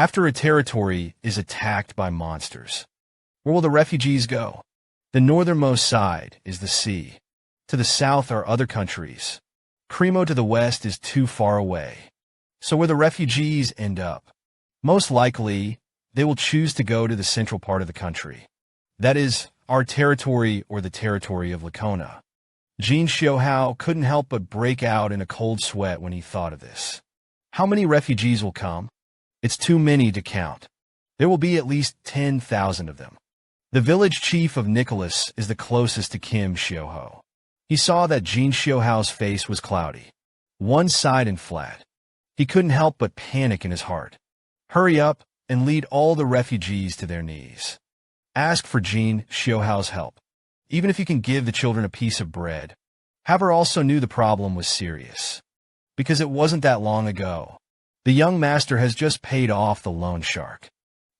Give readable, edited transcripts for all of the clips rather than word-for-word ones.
After a territory is attacked by monsters, where will the refugees go? The northernmost side is the sea. To the south are other countries. Cremo to the west is too far away. So where the refugees end up? Most likely, they will choose to go to the central part of the country. That is, our territory or the territory of Lacona. Jin Xiuhui couldn't help but break out in a cold sweat when he thought of this. How many refugees will come? It's too many to count. There will be at least 10,000 of them. The village chief of Nicholas is the closest to Jin Xiuhui. He saw that Jin Xiuhui's face was cloudy, one-sided and flat. He couldn't help but panic in his heart. Hurry up and lead all the refugees to their knees. Ask for Jin Xiuhui's help, even if you can give the children a piece of bread. Haver also knew the problem was serious, because it wasn't that long ago. The young master has just paid off the loan shark.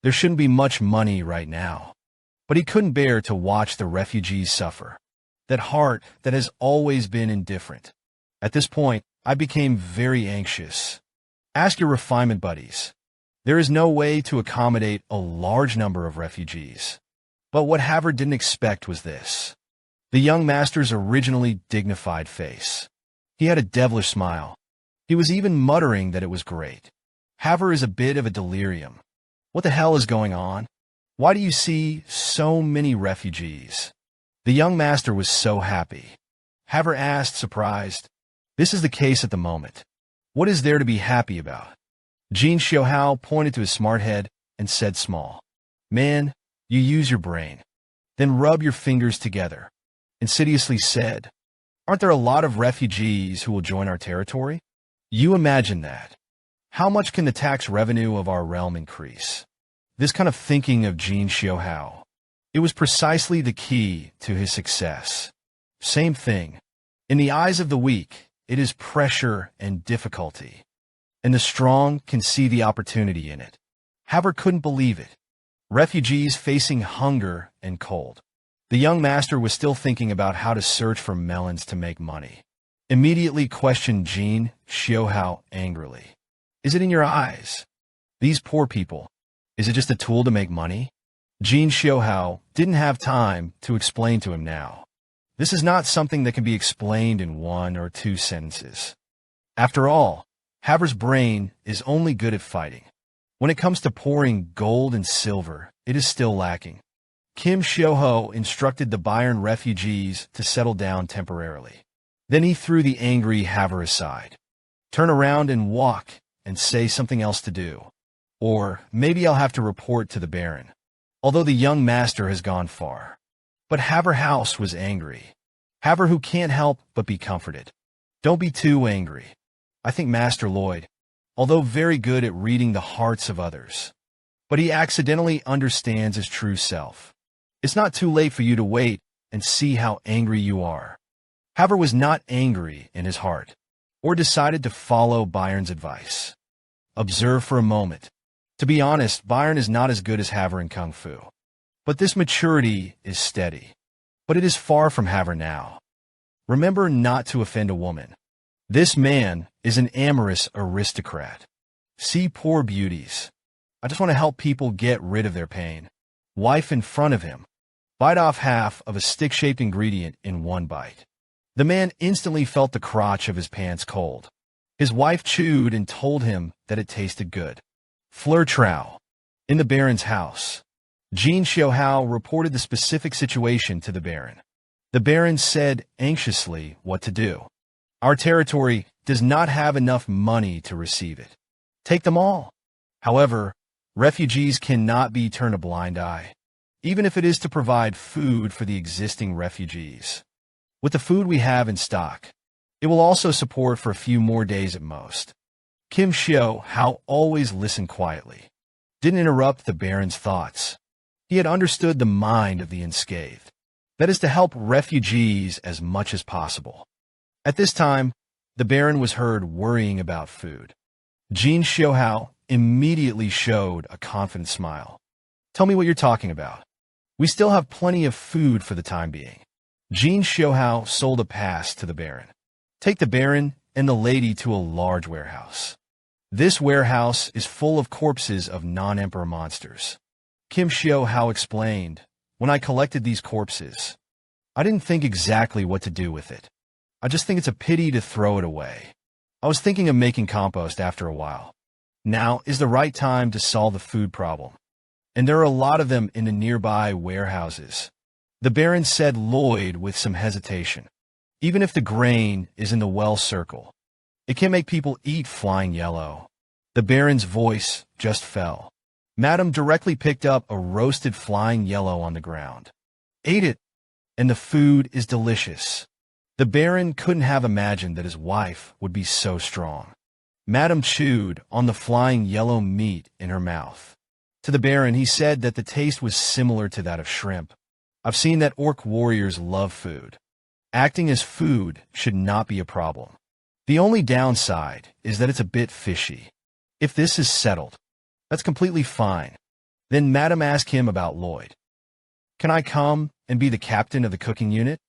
There shouldn't be much money right now. But he couldn't bear to watch the refugees suffer. That heart that has always been indifferent. At this point, I became very anxious. Ask your refinement buddies. There is no way to accommodate a large number of refugees. But what Haver didn't expect was this. The young master's originally dignified face. He had a devilish smile. He was even muttering that it was great. Haver is a bit of a delirium. What the hell is going on? Why do you see so many refugees? The young master was so happy. Haver asked, surprised. This is the case at the moment. What is there to be happy about? Jin Xiuhui pointed to his smart head and said small. Man, you use your brain. Then rub your fingers together. Insidiously said, aren't there a lot of refugees who will join our territory? You imagine that. How much can the tax revenue of our realm increase? This kind of thinking of Jin Xiuhui, it was precisely the key to his success. Same thing. In the eyes of the weak, it is pressure and difficulty. And the strong can see the opportunity in it. Haver couldn't believe it. Refugees facing hunger and cold. The young master was still thinking about how to search for melons to make money. Immediately questioned Jin Xiuhui angrily. Is it in your eyes? These poor people. Is it just a tool to make money? Jin Xiuhui didn't have time to explain to him now. This is not something that can be explained in 1 or 2 sentences. After all, Haver's brain is only good at fighting. When it comes to pouring gold and silver, it is still lacking. Jin Xiuhui instructed the Bayern refugees to settle down temporarily. Then he threw the angry Haver aside. Turn around and walk and say something else to do. Or maybe I'll have to report to the Baron, although the young master has gone far. But Haver House was angry. Haver who can't help but be comforted. Don't be too angry. I think Master Lloyd, although very good at reading the hearts of others, but he accidentally understands his true self. It's not too late for you to wait and see how angry you are. Haver was not angry in his heart, or decided to follow Bayern's advice. Observe for a moment. To be honest, Bayern is not as good as Haver in Kung Fu. But this maturity is steady. But it is far from Haver now. Remember not to offend a woman. This man is an amorous aristocrat. See poor beauties. I just want to help people get rid of their pain. Wife in front of him. Bite off half of a stick-shaped ingredient in 1 bite. The man instantly felt the crotch of his pants cold. His wife chewed and told him that it tasted good. Fleur Trau. In the Baron's house. Jin Xiuhui reported the specific situation to the Baron. The Baron said anxiously what to do. Our territory does not have enough money to receive it. Take them all. However, refugees cannot be turned a blind eye, even if it is to provide food for the existing refugees. With the food we have in stock, it will also support for a few more days at most. Jin Xiuhui always listened quietly, didn't interrupt the Baron's thoughts. He had understood the mind of the unscathed. That is to help refugees as much as possible. At this time, the Baron was heard worrying about food. Jin Xiuhui immediately showed a confident smile. Tell me what you're talking about. We still have plenty of food for the time being. Jin Xiuhui sold a pass to the Baron. Take the Baron and the lady to a large warehouse. This warehouse is full of corpses of non-emperor monsters. Jin Xiuhui explained, when I collected these corpses, I didn't think exactly what to do with it. I just think it's a pity to throw it away. I was thinking of making compost after a while. Now is the right time to solve the food problem. And there are a lot of them in the nearby warehouses. The Baron said Lloyd with some hesitation. Even if the grain is in the well circle, it can make people eat flying yellow. The Baron's voice just fell. Madame directly picked up a roasted flying yellow on the ground. Ate it, and the food is delicious. The Baron couldn't have imagined that his wife would be so strong. Madame chewed on the flying yellow meat in her mouth. To the Baron, he said that the taste was similar to that of shrimp. I've seen that orc warriors love food. Acting as food should not be a problem. The only downside is that it's a bit fishy. If this is settled, that's completely fine. Then Madame asked him about Lloyd. Can I come and be the captain of the cooking unit?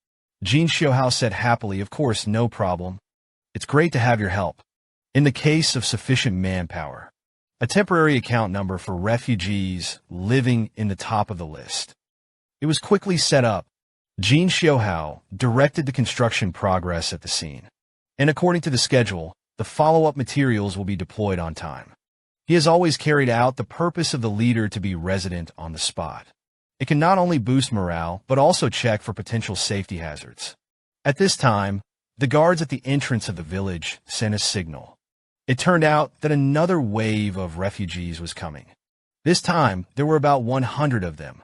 Jin Xiuhui said happily, of course, no problem. It's great to have your help. In the case of sufficient manpower, a temporary account number for refugees living in the top of the list. It was quickly set up. Jin Xiuhui directed the construction progress at the scene. And according to the schedule, the follow-up materials will be deployed on time. He has always carried out the purpose of the leader to be resident on the spot. It can not only boost morale, but also check for potential safety hazards. At this time, the guards at the entrance of the village sent a signal. It turned out that another wave of refugees was coming. This time, there were about 100 of them.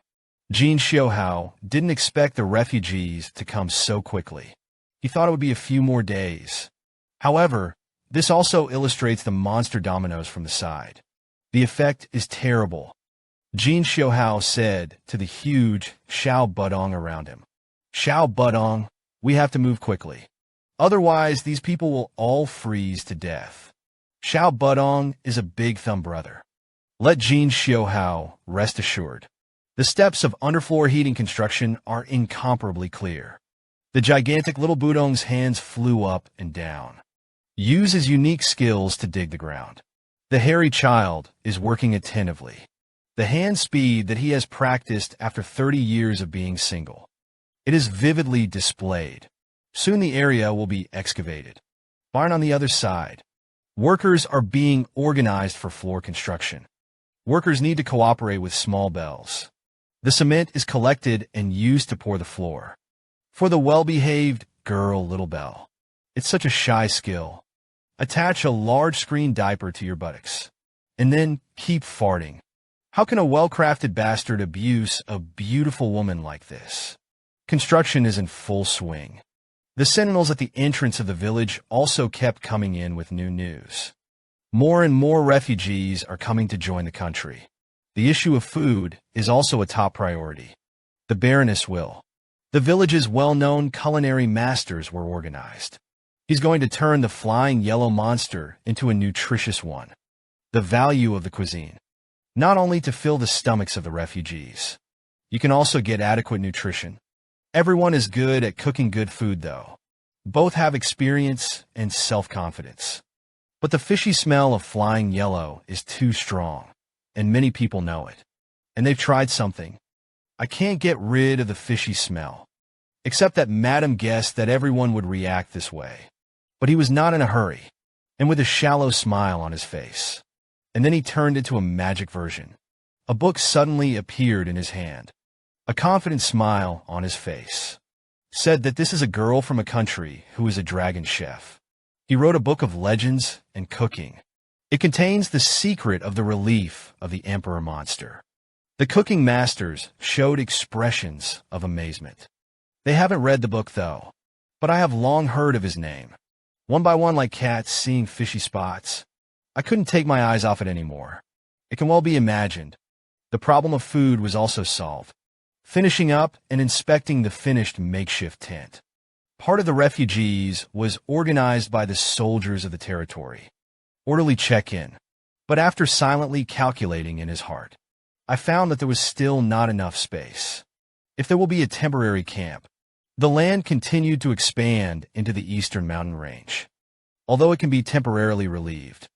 Jin Xiuhui didn't expect the refugees to come so quickly. He thought it would be a few more days. However, this also illustrates the monster dominoes from the side. The effect is terrible. Jin Xiuhui said to the huge Xiao Budong around him. Xiao Budong, we have to move quickly. Otherwise, these people will all freeze to death. Xiao Budong is a big thumb brother. Let Jin Xiuhui rest assured. The steps of underfloor heating construction are incomparably clear. The gigantic little Budong's hands flew up and down. Use his unique skills to dig the ground. The hairy child is working attentively. The hand speed that he has practiced after 30 years of being single. It is vividly displayed. Soon the area will be excavated. Barn on the other side. Workers are being organized for floor construction. Workers need to cooperate with small bells. The cement is collected and used to pour the floor. For the well-behaved girl little bell. It's such a shy skill. Attach a large screen diaper to your buttocks. And then keep farting. How can a well-crafted bastard abuse a beautiful woman like this? Construction is in full swing. The sentinels at the entrance of the village also kept coming in with new news. More and more refugees are coming to join the country. The issue of food is also a top priority. The Baroness will. The village's well-known culinary masters were organized. He's going to turn the flying yellow monster into a nutritious one. The value of the cuisine. Not only to fill the stomachs of the refugees. You can also get adequate nutrition. Everyone is good at cooking good food, though. Both have experience and self-confidence. But the fishy smell of flying yellow is too strong, and many people know it. And they've tried something. I can't get rid of the fishy smell. Except that Madame guessed that everyone would react this way. But he was not in a hurry, and with a shallow smile on his face. And then he turned into a magic version. A book suddenly appeared in his hand. A confident smile on his face. Said that this is a girl from a country who is a dragon chef. He wrote a book of legends and cooking. It contains the secret of the relief of the emperor monster. The cooking masters showed expressions of amazement. They haven't read the book, though, but I have long heard of his name. One by one, like cats seeing fishy spots. I couldn't take my eyes off it anymore. It can well be imagined. The problem of food was also solved. Finishing up and inspecting the finished makeshift tent. Part of the refugees was organized by the soldiers of the territory. Orderly check-in. But after silently calculating in his heart, I found that there was still not enough space. If there will be a temporary camp, the land continued to expand into the eastern mountain range. Although it can be temporarily relieved,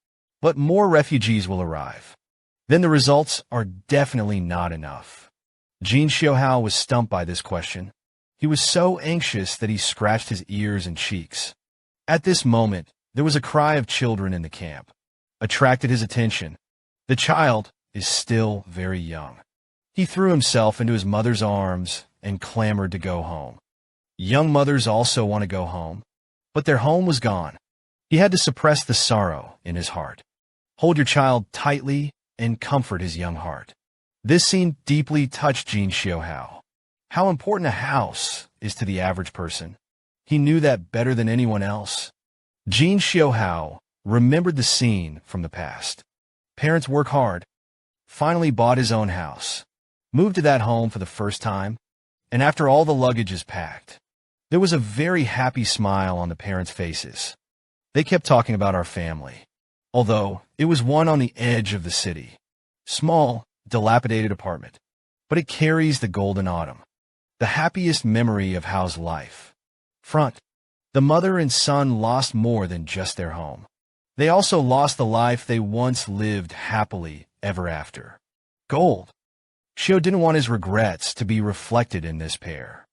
but more refugees will arrive. Then the results are definitely not enough. Jin Xiuhui was stumped by this question. He was so anxious that he scratched his ears and cheeks. At this moment, there was a cry of children in the camp. Attracted his attention. The child is still very young. He threw himself into his mother's arms and clamored to go home. Young mothers also want to go home, but their home was gone. He had to suppress the sorrow in his heart. Hold your child tightly and comfort his young heart. This scene deeply touched Jin Xiuhui. How important a house is to the average person. He knew that better than anyone else. Jin Xiuhui remembered the scene from the past. Parents work hard, finally bought his own house, moved to that home for the first time, and after all the luggage is packed, there was a very happy smile on the parents' faces. They kept talking about our family, although it was one on the edge of the city. Small, dilapidated apartment, but it carries the golden autumn, the happiest memory of Hao's life. Front, the mother and son lost more than just their home. They also lost the life they once lived happily ever after. Gold. Xiu didn't want his regrets to be reflected in this pair.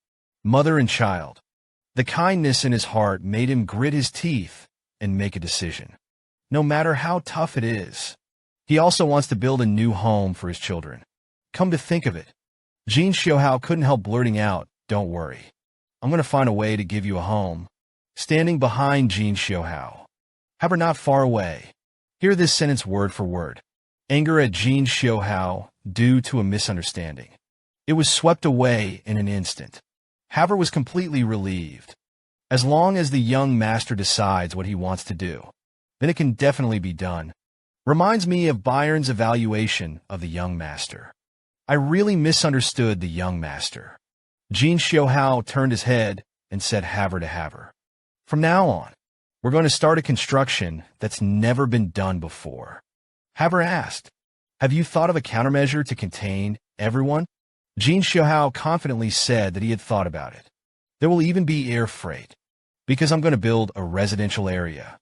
Mother and child. The kindness in his heart made him grit his teeth and make a decision. No matter how tough it is. He also wants to build a new home for his children. Come to think of it, Jin Xiuhui couldn't help blurting out, "Don't worry. I'm going to find a way to give you a home." Standing behind Jin Xiuhui, however not far away. Hear this sentence word for word. Anger at Jin Xiuhui due to a misunderstanding. It was swept away in an instant. Haver was completely relieved. As long as the young master decides what he wants to do, then it can definitely be done. Reminds me of Byron's evaluation of the young master. I really misunderstood the young master. Jin Xiuhui turned his head and said Haver to Haver. From now on, we're going to start a construction that's never been done before. Haver asked, have you thought of a countermeasure to contain everyone? Jin Xiuhui confidently said that he had thought about it. There will even be air freight, because I'm going to build a residential area.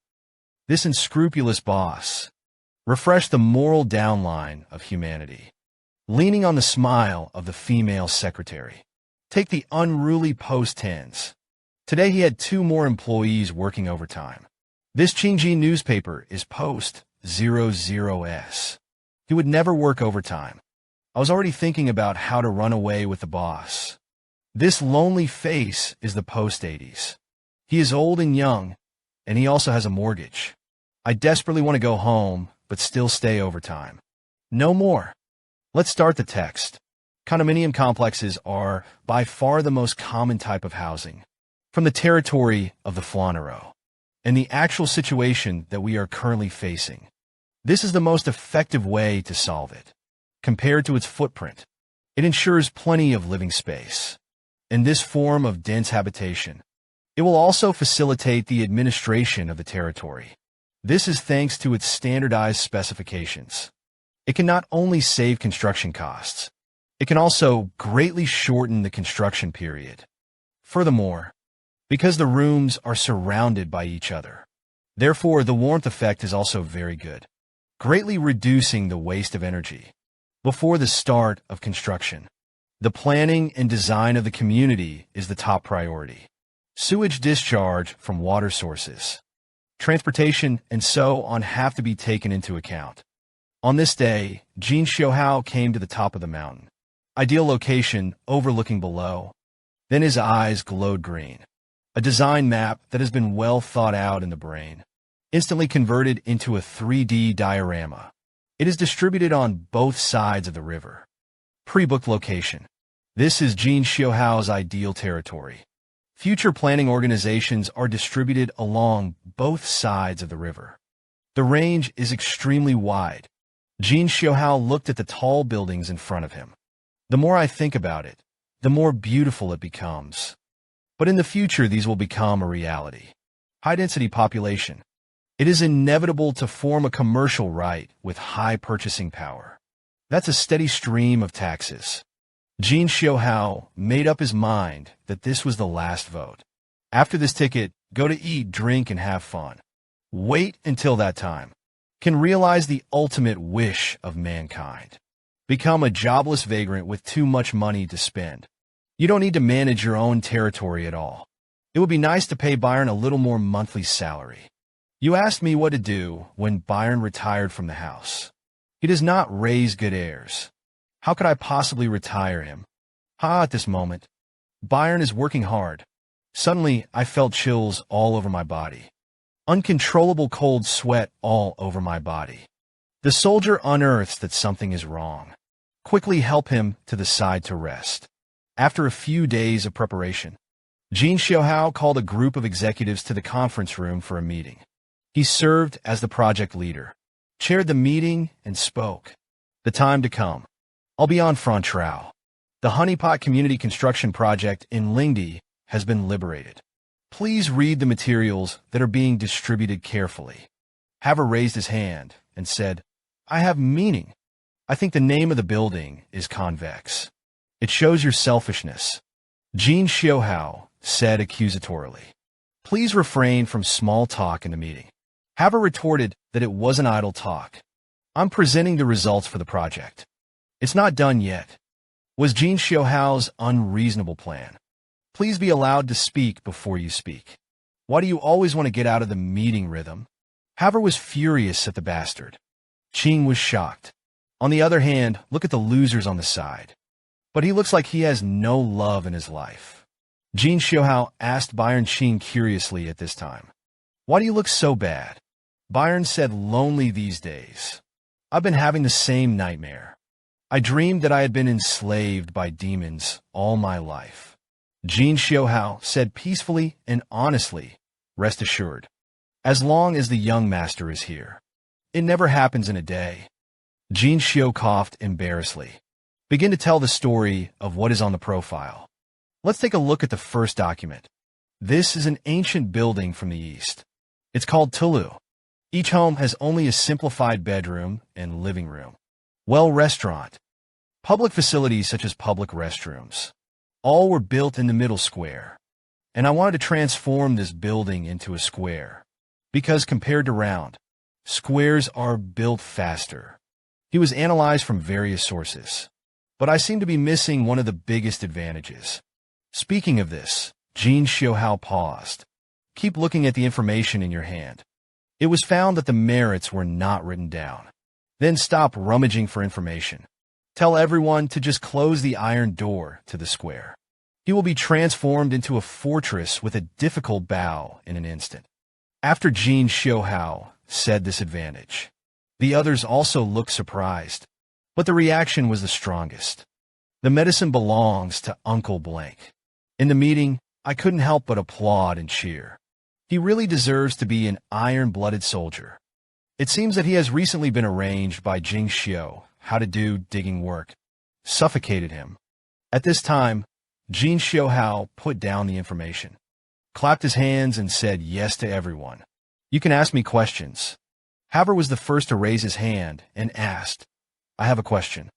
This unscrupulous boss refreshed the moral downline of humanity, leaning on the smile of the female secretary. Take the unruly post-10s. Today he had 2 more employees working overtime. This Qingji newspaper is post-00s. He would never work overtime. I was already thinking about how to run away with the boss. This lonely face is the post-80s. He is old and young, and he also has a mortgage. I desperately want to go home, but still stay overtime. No more. Let's start the text. Condominium complexes are by far the most common type of housing, from the territory of the Flanero, and the actual situation that we are currently facing. This is the most effective way to solve it. Compared to its footprint, it ensures plenty of living space. In this form of dense habitation, it will also facilitate the administration of the territory. This is thanks to its standardized specifications. It can not only save construction costs, it can also greatly shorten the construction period. Furthermore, because the rooms are surrounded by each other, therefore the warmth effect is also very good, greatly reducing the waste of energy. Before the start of construction, the planning and design of the community is the top priority. Sewage discharge from water sources, transportation, and so on have to be taken into account. On this day, Jin Xiuhui came to the top of the mountain. Ideal location overlooking below. Then his eyes glowed green. A design map that has been well thought out in the brain, instantly converted into a 3D diorama. It is distributed on both sides of the river. Pre-booked location. This is Jin Xiuhui's ideal territory. Future planning organizations are distributed along both sides of the river. The range is extremely wide. Jin Xiuhui looked at the tall buildings in front of him. The more I think about it, the more beautiful it becomes. But in the future, these will become a reality. High-density population. It is inevitable to form a commercial right with high purchasing power. That's a steady stream of taxes. Jin Xiuhui made up his mind that this was the last vote. After this ticket, go to eat, drink, and have fun. Wait until that time. can realize the ultimate wish of mankind. Become a jobless vagrant with too much money to spend. You don't need to manage your own territory at all. It would be nice to pay Byron a little more monthly salary. You asked me what to do when Byron retired from the house. He does not raise good heirs. How could I possibly retire him? At this moment, Byron is working hard. Suddenly, I felt chills all over my body. Uncontrollable cold sweat all over my body. The soldier unearths that something is wrong. Quickly help him to the side to rest. After a few days of preparation, Jin Xiuhui called a group of executives to the conference room for a meeting. He served as the project leader, chaired the meeting, and spoke. The time to come. I'll be on front row. The Honeypot Community Construction Project in Lingdi has been liberated. Please read the materials that are being distributed carefully. Haver raised his hand and said, I have meaning. I think the name of the building is convex. It shows your selfishness. Jin Xiuhui said accusatorily. Please refrain from small talk in the meeting. Haver retorted that it wasn't idle talk. I'm presenting the results for the project. It's not done yet. Was Jin Xiuhui's unreasonable plan. Please be allowed to speak before you speak. Why do you always want to get out of the meeting rhythm? Haver was furious at the bastard. Qing was shocked. On the other hand, look at the losers on the side. But he looks like he has no love in his life. Jin Xiuhui asked Byron Qing curiously at this time. Why do you look so bad? Byron said, lonely these days. I've been having the same nightmare. I dreamed that I had been enslaved by demons all my life. Jin Xiuhui said peacefully and honestly, rest assured. As long as the young master is here. It never happens in a day. Jin Xiuhui coughed embarrassedly. Begin to tell the story of what is on the profile. Let's take a look at the first document. This is an ancient building from the east. It's called Tulu. Each home has only a simplified bedroom and living room. Well, restaurant. Public facilities such as public restrooms. All were built in the middle square. And I wanted to transform this building into a square. Because compared to round, squares are built faster. He was analyzed from various sources. But I seem to be missing one of the biggest advantages. Speaking of this, Jin Xiuhui paused. Keep looking at the information in your hand. It was found that the merits were not written down. Then stop rummaging for information. Tell everyone to just close the iron door to the square. He will be transformed into a fortress with a difficult bow in an instant. After Jin Xiuhui said this advantage, the others also looked surprised, but the reaction was the strongest. The medicine belongs to Uncle Blank. In the meeting, I couldn't help but applaud and cheer. He really deserves to be an iron-blooded soldier. It seems that he has recently been arranged by Jin Xiuhui how to do digging work. Suffocated him. At this time, Jin Xiuhui put down the information, clapped his hands and said yes to everyone. You can ask me questions. Haver was the first to raise his hand and asked, I have a question.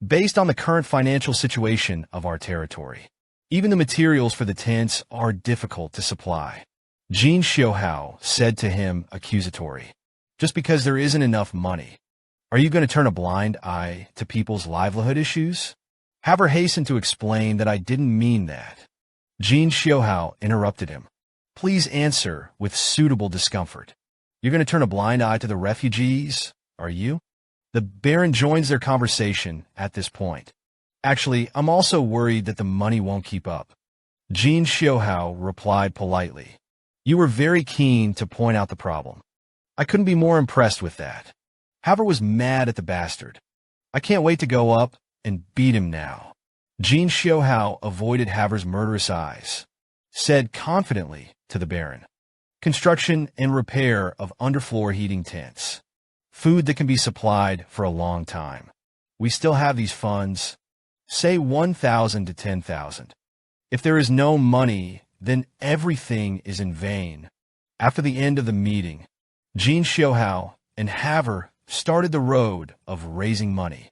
Based on the current financial situation of our territory, even the materials for the tents are difficult to supply. Jin Xiuhui said to him accusatory, just because there isn't enough money. Are you going to turn a blind eye to people's livelihood issues? Haver hastened to explain that I didn't mean that. Jin Xiuhui interrupted him. Please answer with suitable discomfort. You're going to turn a blind eye to the refugees, are you? The Baron joins their conversation at this point. Actually, I'm also worried that the money won't keep up. Jin Xiuhui replied politely. You were very keen to point out the problem. I couldn't be more impressed with that. Haver was mad at the bastard. I can't wait to go up and beat him now. Jin Xiuhui avoided Haver's murderous eyes, said confidently to the Baron. Construction and repair of underfloor heating tents. Food that can be supplied for a long time. We still have these funds. Say 1,000 to 10,000. If there is no money, then everything is in vain. After the end of the meeting, Jin Xiuhui and Haver started the road of raising money.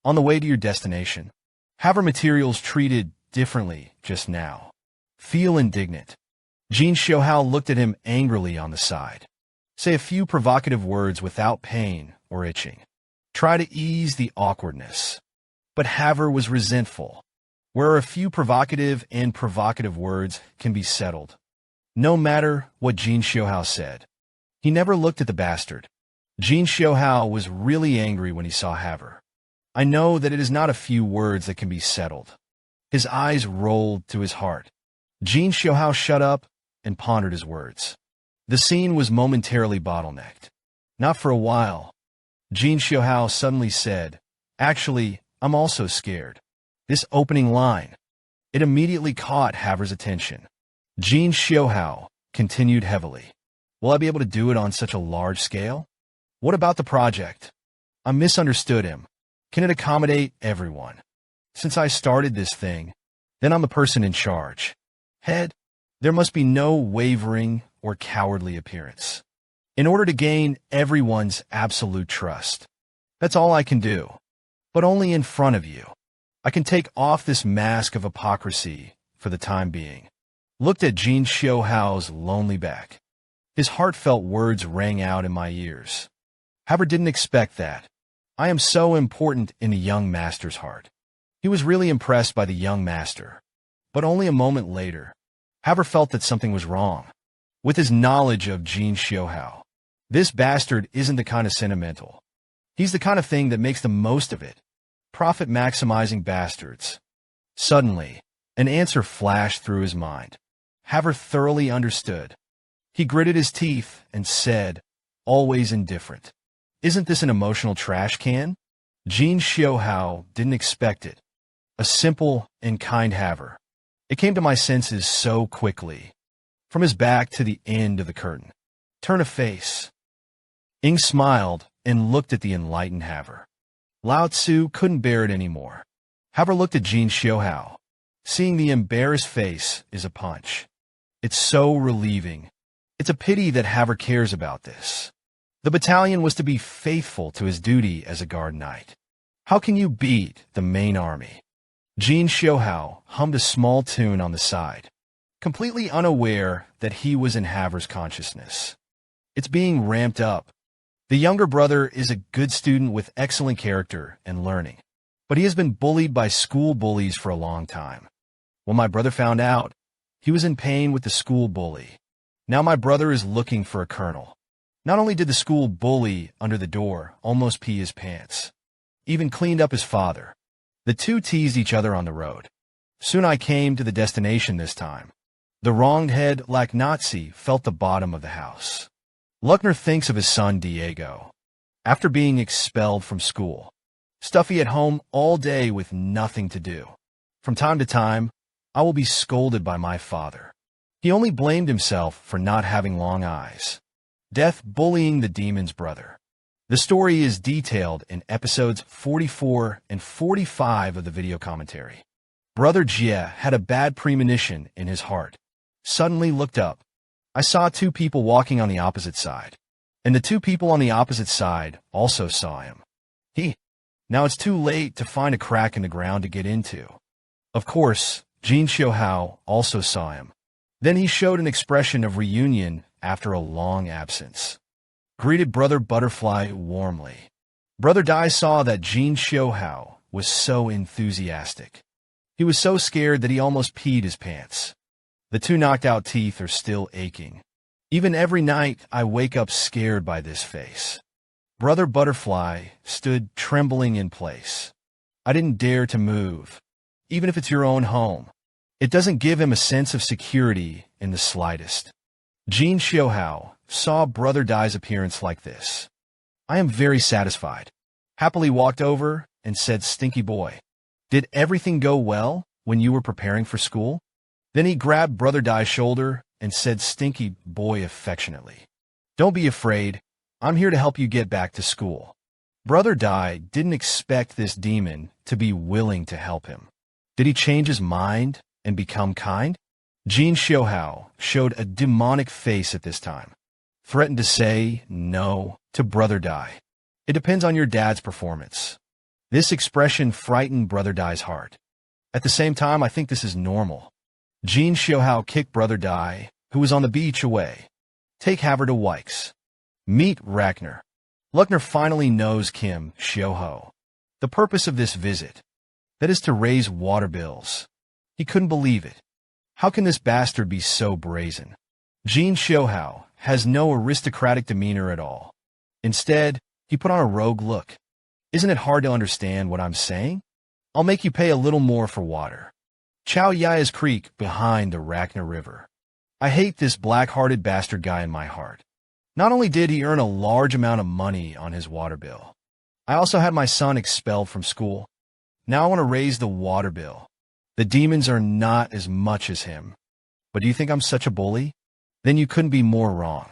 On the way to your destination, Haver materials treated differently just now. Feel indignant. Jin Xiuhui looked at him angrily on the side. Say a few provocative words without pain or itching. Try to ease the awkwardness. But Haver was resentful. Where a few provocative words can be settled. No matter what Jin Xiuhui said. He never looked at the bastard. Jin Xiuhui was really angry when he saw Haver. I know that it is not a few words that can be settled. His eyes rolled to his heart. Jin Xiuhui shut up and pondered his words. The scene was momentarily bottlenecked. Not for a while. Jin Xiuhui suddenly said, "Actually, I'm also scared." This opening line. It immediately caught Haver's attention. Jin Xiuhui continued heavily. Will I be able to do it on such a large scale? What about the project? I misunderstood him. Can it accommodate everyone? Since I started this thing, then I'm the person in charge. Head, there must be no wavering or cowardly appearance. In order to gain everyone's absolute trust. That's all I can do. But only in front of you. I can take off this mask of hypocrisy for the time being. Looked at Jin Xiuhui's lonely back. His heartfelt words rang out in my ears. Haver didn't expect that. I am so important in a young master's heart. He was really impressed by the young master. But only a moment later, Haver felt that something was wrong. With his knowledge of Jin Xiuhui, this bastard isn't the kind of sentimental. He's the kind of thing that makes the most of it. Profit-maximizing bastards. Suddenly, an answer flashed through his mind. Haver thoroughly understood. He gritted his teeth and said, always indifferent. Isn't this an emotional trash can? Jin Xiuhui didn't expect it. A simple and kind Haver. It came to my senses so quickly. From his back to the end of the curtain. Turn a face. Ing smiled and looked at the enlightened Haver. Lao Tzu couldn't bear it anymore. Haver looked at Jin Xiuhui. Seeing the embarrassed face is a punch. It's so relieving. It's a pity that Haver cares about this. The battalion was to be faithful to his duty as a guard knight. How can you beat the main army? Jin Xiuhui hummed a small tune on the side, completely unaware that he was in Haver's consciousness. It's being ramped up. The younger brother is a good student with excellent character and learning, but he has been bullied by school bullies for a long time. When my brother found out, he was in pain with the school bully. Now my brother is looking for a colonel. Not only did the school bully under the door almost pee his pants, even cleaned up his father. The two teased each other on the road. Soon I came to the destination this time. The wronged head, like Nazi, felt the bottom of the house. Luckner thinks of his son Diego. After being expelled from school, stuffy at home all day with nothing to do. From time to time, I will be scolded by my father. He only blamed himself for not having long eyes. Death bullying the demon's brother. The story is detailed in episodes 44 and 45 of the video commentary. Brother Jie had a bad premonition in his heart. Suddenly looked up. I saw two people walking on the opposite side. And the two people on the opposite side also saw him. Now it's too late to find a crack in the ground to get into. Of course, Jin Xiuhui also saw him. Then he showed an expression of reunion after a long absence. Greeted Brother Butterfly warmly. Brother Dai saw that Jin Xiuhui was so enthusiastic. He was so scared that he almost peed his pants. The two knocked-out teeth are still aching. Even every night, I wake up scared by this face. Brother Butterfly stood trembling in place. I didn't dare to move, even if it's your own home. It doesn't give him a sense of security in the slightest. Jin Xiuhui saw Brother Dai's appearance like this. I am very satisfied. Happily walked over and said, "Stinky boy, did everything go well when you were preparing for school?" Then he grabbed Brother Dai's shoulder and said, "Stinky boy," affectionately. "Don't be afraid. I'm here to help you get back to school." Brother Dai didn't expect this demon to be willing to help him. Did he change his mind and become kind? Jin Xiuhui showed a demonic face at this time. Threatened to say no to Brother Dai. It depends on your dad's performance. This expression frightened Brother Dai's heart. At the same time, I think this is normal. Jin Xiuhui kicked Brother Dai, who was on the beach, away. Take Haver to Wykes. Meet Ragnar. Ragnar finally knows Jin Xiuhui. The purpose of this visit, that is to raise water bills. He couldn't believe it. How can this bastard be so brazen? Jin Xiuhui has no aristocratic demeanor at all. Instead, he put on a rogue look. Isn't it hard to understand what I'm saying? I'll make you pay a little more for water. Chow Yaya's Creek behind the Ragnar River. I hate this black-hearted bastard guy in my heart. Not only did he earn a large amount of money on his water bill, I also had my son expelled from school. Now I want to raise the water bill. The demons are not as much as him. But do you think I'm such a bully? Then you couldn't be more wrong.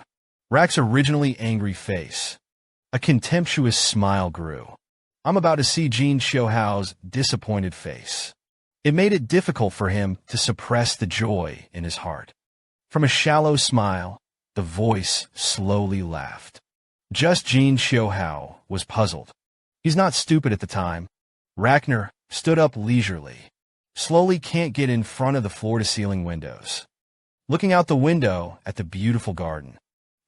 Rak's originally angry face. A contemptuous smile grew. I'm about to see Jin Xiuhui's disappointed face. It made it difficult for him to suppress the joy in his heart. From a shallow smile, the voice slowly laughed. Just Jin Xiuhui was puzzled. He's not stupid at the time. Ragnar stood up leisurely. Slowly can't get in front of the floor-to-ceiling windows. Looking out the window at the beautiful garden.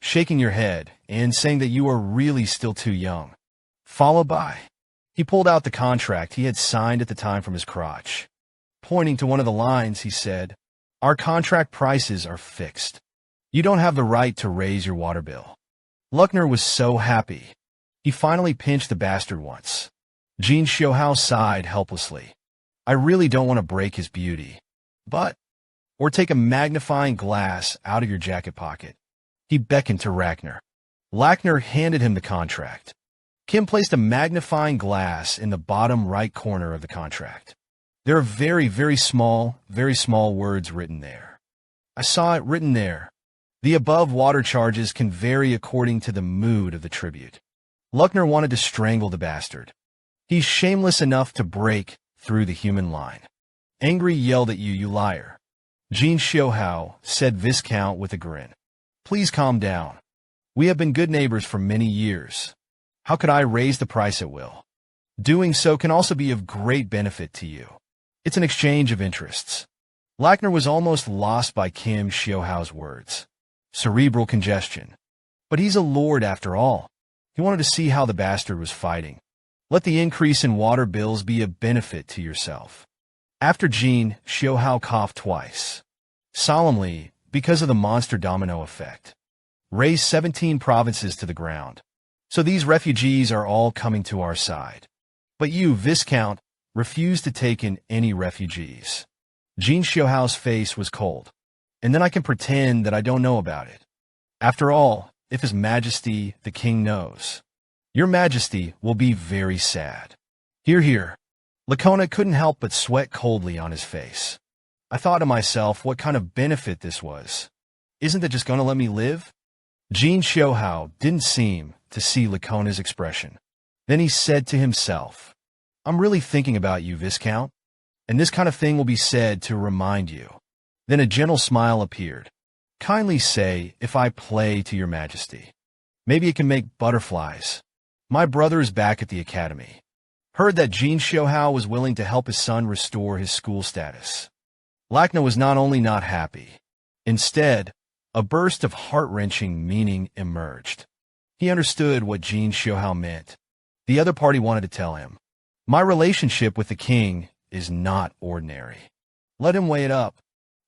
Shaking your head and saying that you are really still too young. Followed by, he pulled out the contract he had signed at the time from his crotch. Pointing to one of the lines, he said, "Our contract prices are fixed. You don't have the right to raise your water bill." Ragnar was so happy. He finally pinched the bastard once. Jin Xiuhui sighed helplessly. I really don't want to break his beauty. But, or take a magnifying glass out of your jacket pocket. He beckoned to Ragnar. Ragnar handed him the contract. Kim placed a magnifying glass in the bottom right corner of the contract. There are very, very small words written there. I saw it written there. The above water charges can vary according to the mood of the tribute. Ragnar wanted to strangle the bastard. He's shameless enough to break through the human line. Angry yelled at you, "You liar." Jin Xiuhui said Viscount with a grin. Please calm down. We have been good neighbors for many years. How could I raise the price at will? Doing so can also be of great benefit to you. It's an exchange of interests. Ragnar was almost lost by Jin Xiuhui's words. Cerebral congestion. But he's a lord after all. He wanted to see how the bastard was fighting. Let the increase in water bills be a benefit to yourself. After Jin Xiuhui coughed twice. Solemnly, because of the monster domino effect. Raise 17 provinces to the ground. So these refugees are all coming to our side. But you, Viscount, refuse to take in any refugees. Jin Xiuhui's face was cold. And then I can pretend that I don't know about it. After all, if His Majesty, the King, knows, Your Majesty will be very sad. Hear, hear. Lacona couldn't help but sweat coldly on his face. I thought to myself what kind of benefit this was. Isn't it just going to let me live? Jin Xiuhui didn't seem to see Lacona's expression. Then he said to himself, I'm really thinking about you, Viscount, and this kind of thing will be said to remind you. Then a gentle smile appeared. Kindly say if I play to your majesty. Maybe it can make butterflies. My brother is back at the academy. Heard that Jin Xiuhui was willing to help his son restore his school status. Ragnar was not only not happy. Instead, a burst of heart-wrenching meaning emerged. He understood what Jin Xiuhui meant. The other party wanted to tell him, my relationship with the king is not ordinary. Let him weigh it up.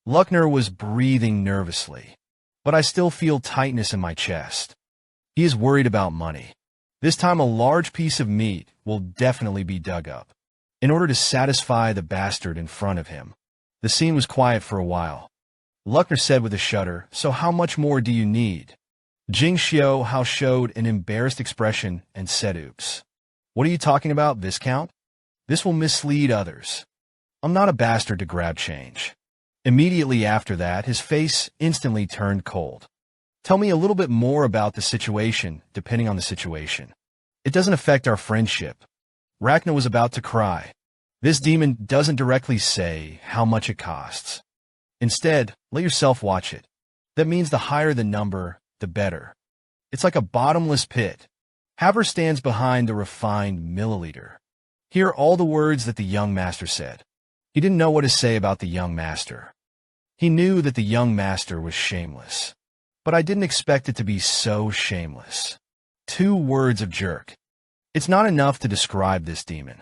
Ragnar was breathing nervously, but I still feel tightness in my chest. He is worried about money. This time a large piece of meat will definitely be dug up, in order to satisfy the bastard in front of him. The scene was quiet for a while. Ragnar said with a shudder, so how much more do you need? Jin Xiuhui showed an embarrassed expression and said, oops. What are you talking about, Viscount? This will mislead others. I'm not a bastard to grab change. Immediately after that, his face instantly turned cold. Tell me a little bit more about the situation, depending on the situation. It doesn't affect our friendship. Ragnar was about to cry. This demon doesn't directly say how much it costs. Instead, let yourself watch it. That means the higher the number, the better. It's like a bottomless pit. Haver stands behind the refined milliliter. Hear all the words that the young master said. He didn't know what to say about the young master. He knew that the young master was shameless. but I didn't expect it to be so shameless. 2 words of jerk. It's not enough to describe this demon.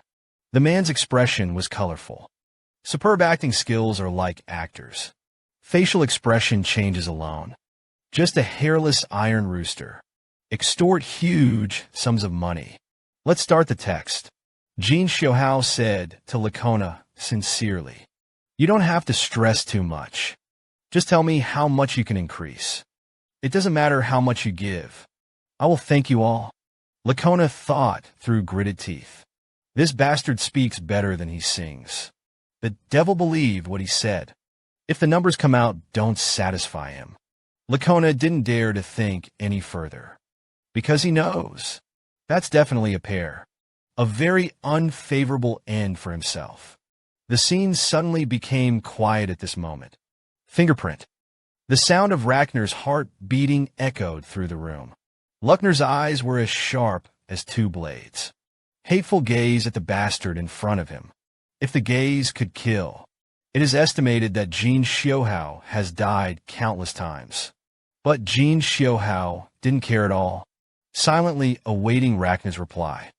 The man's expression was colorful. Superb acting skills are like actors. Facial expression changes alone. Just a hairless iron rooster. Extort huge sums of money. Let's start the text. Jin Xiuhui said to Lakona sincerely, "You don't have to stress too much. Just tell me how much you can increase. It doesn't matter how much you give. I will thank you all." Lakona thought through gritted teeth. This bastard speaks better than he sings. The devil believed what he said. If the numbers come out don't satisfy him. Lakona didn't dare to think any further. Because he knows. That's definitely a pair. A very unfavorable end for himself. The scene suddenly became quiet at this moment. Fingerprint. The sound of Ragnar's heart beating echoed through the room. Luckner's eyes were as sharp as 2 blades. Hateful gaze at the bastard in front of him. If the gaze could kill. It is estimated that Jin Xiuhui has died countless times. But Jin Xiuhui didn't care at all, silently awaiting Ragnar's reply.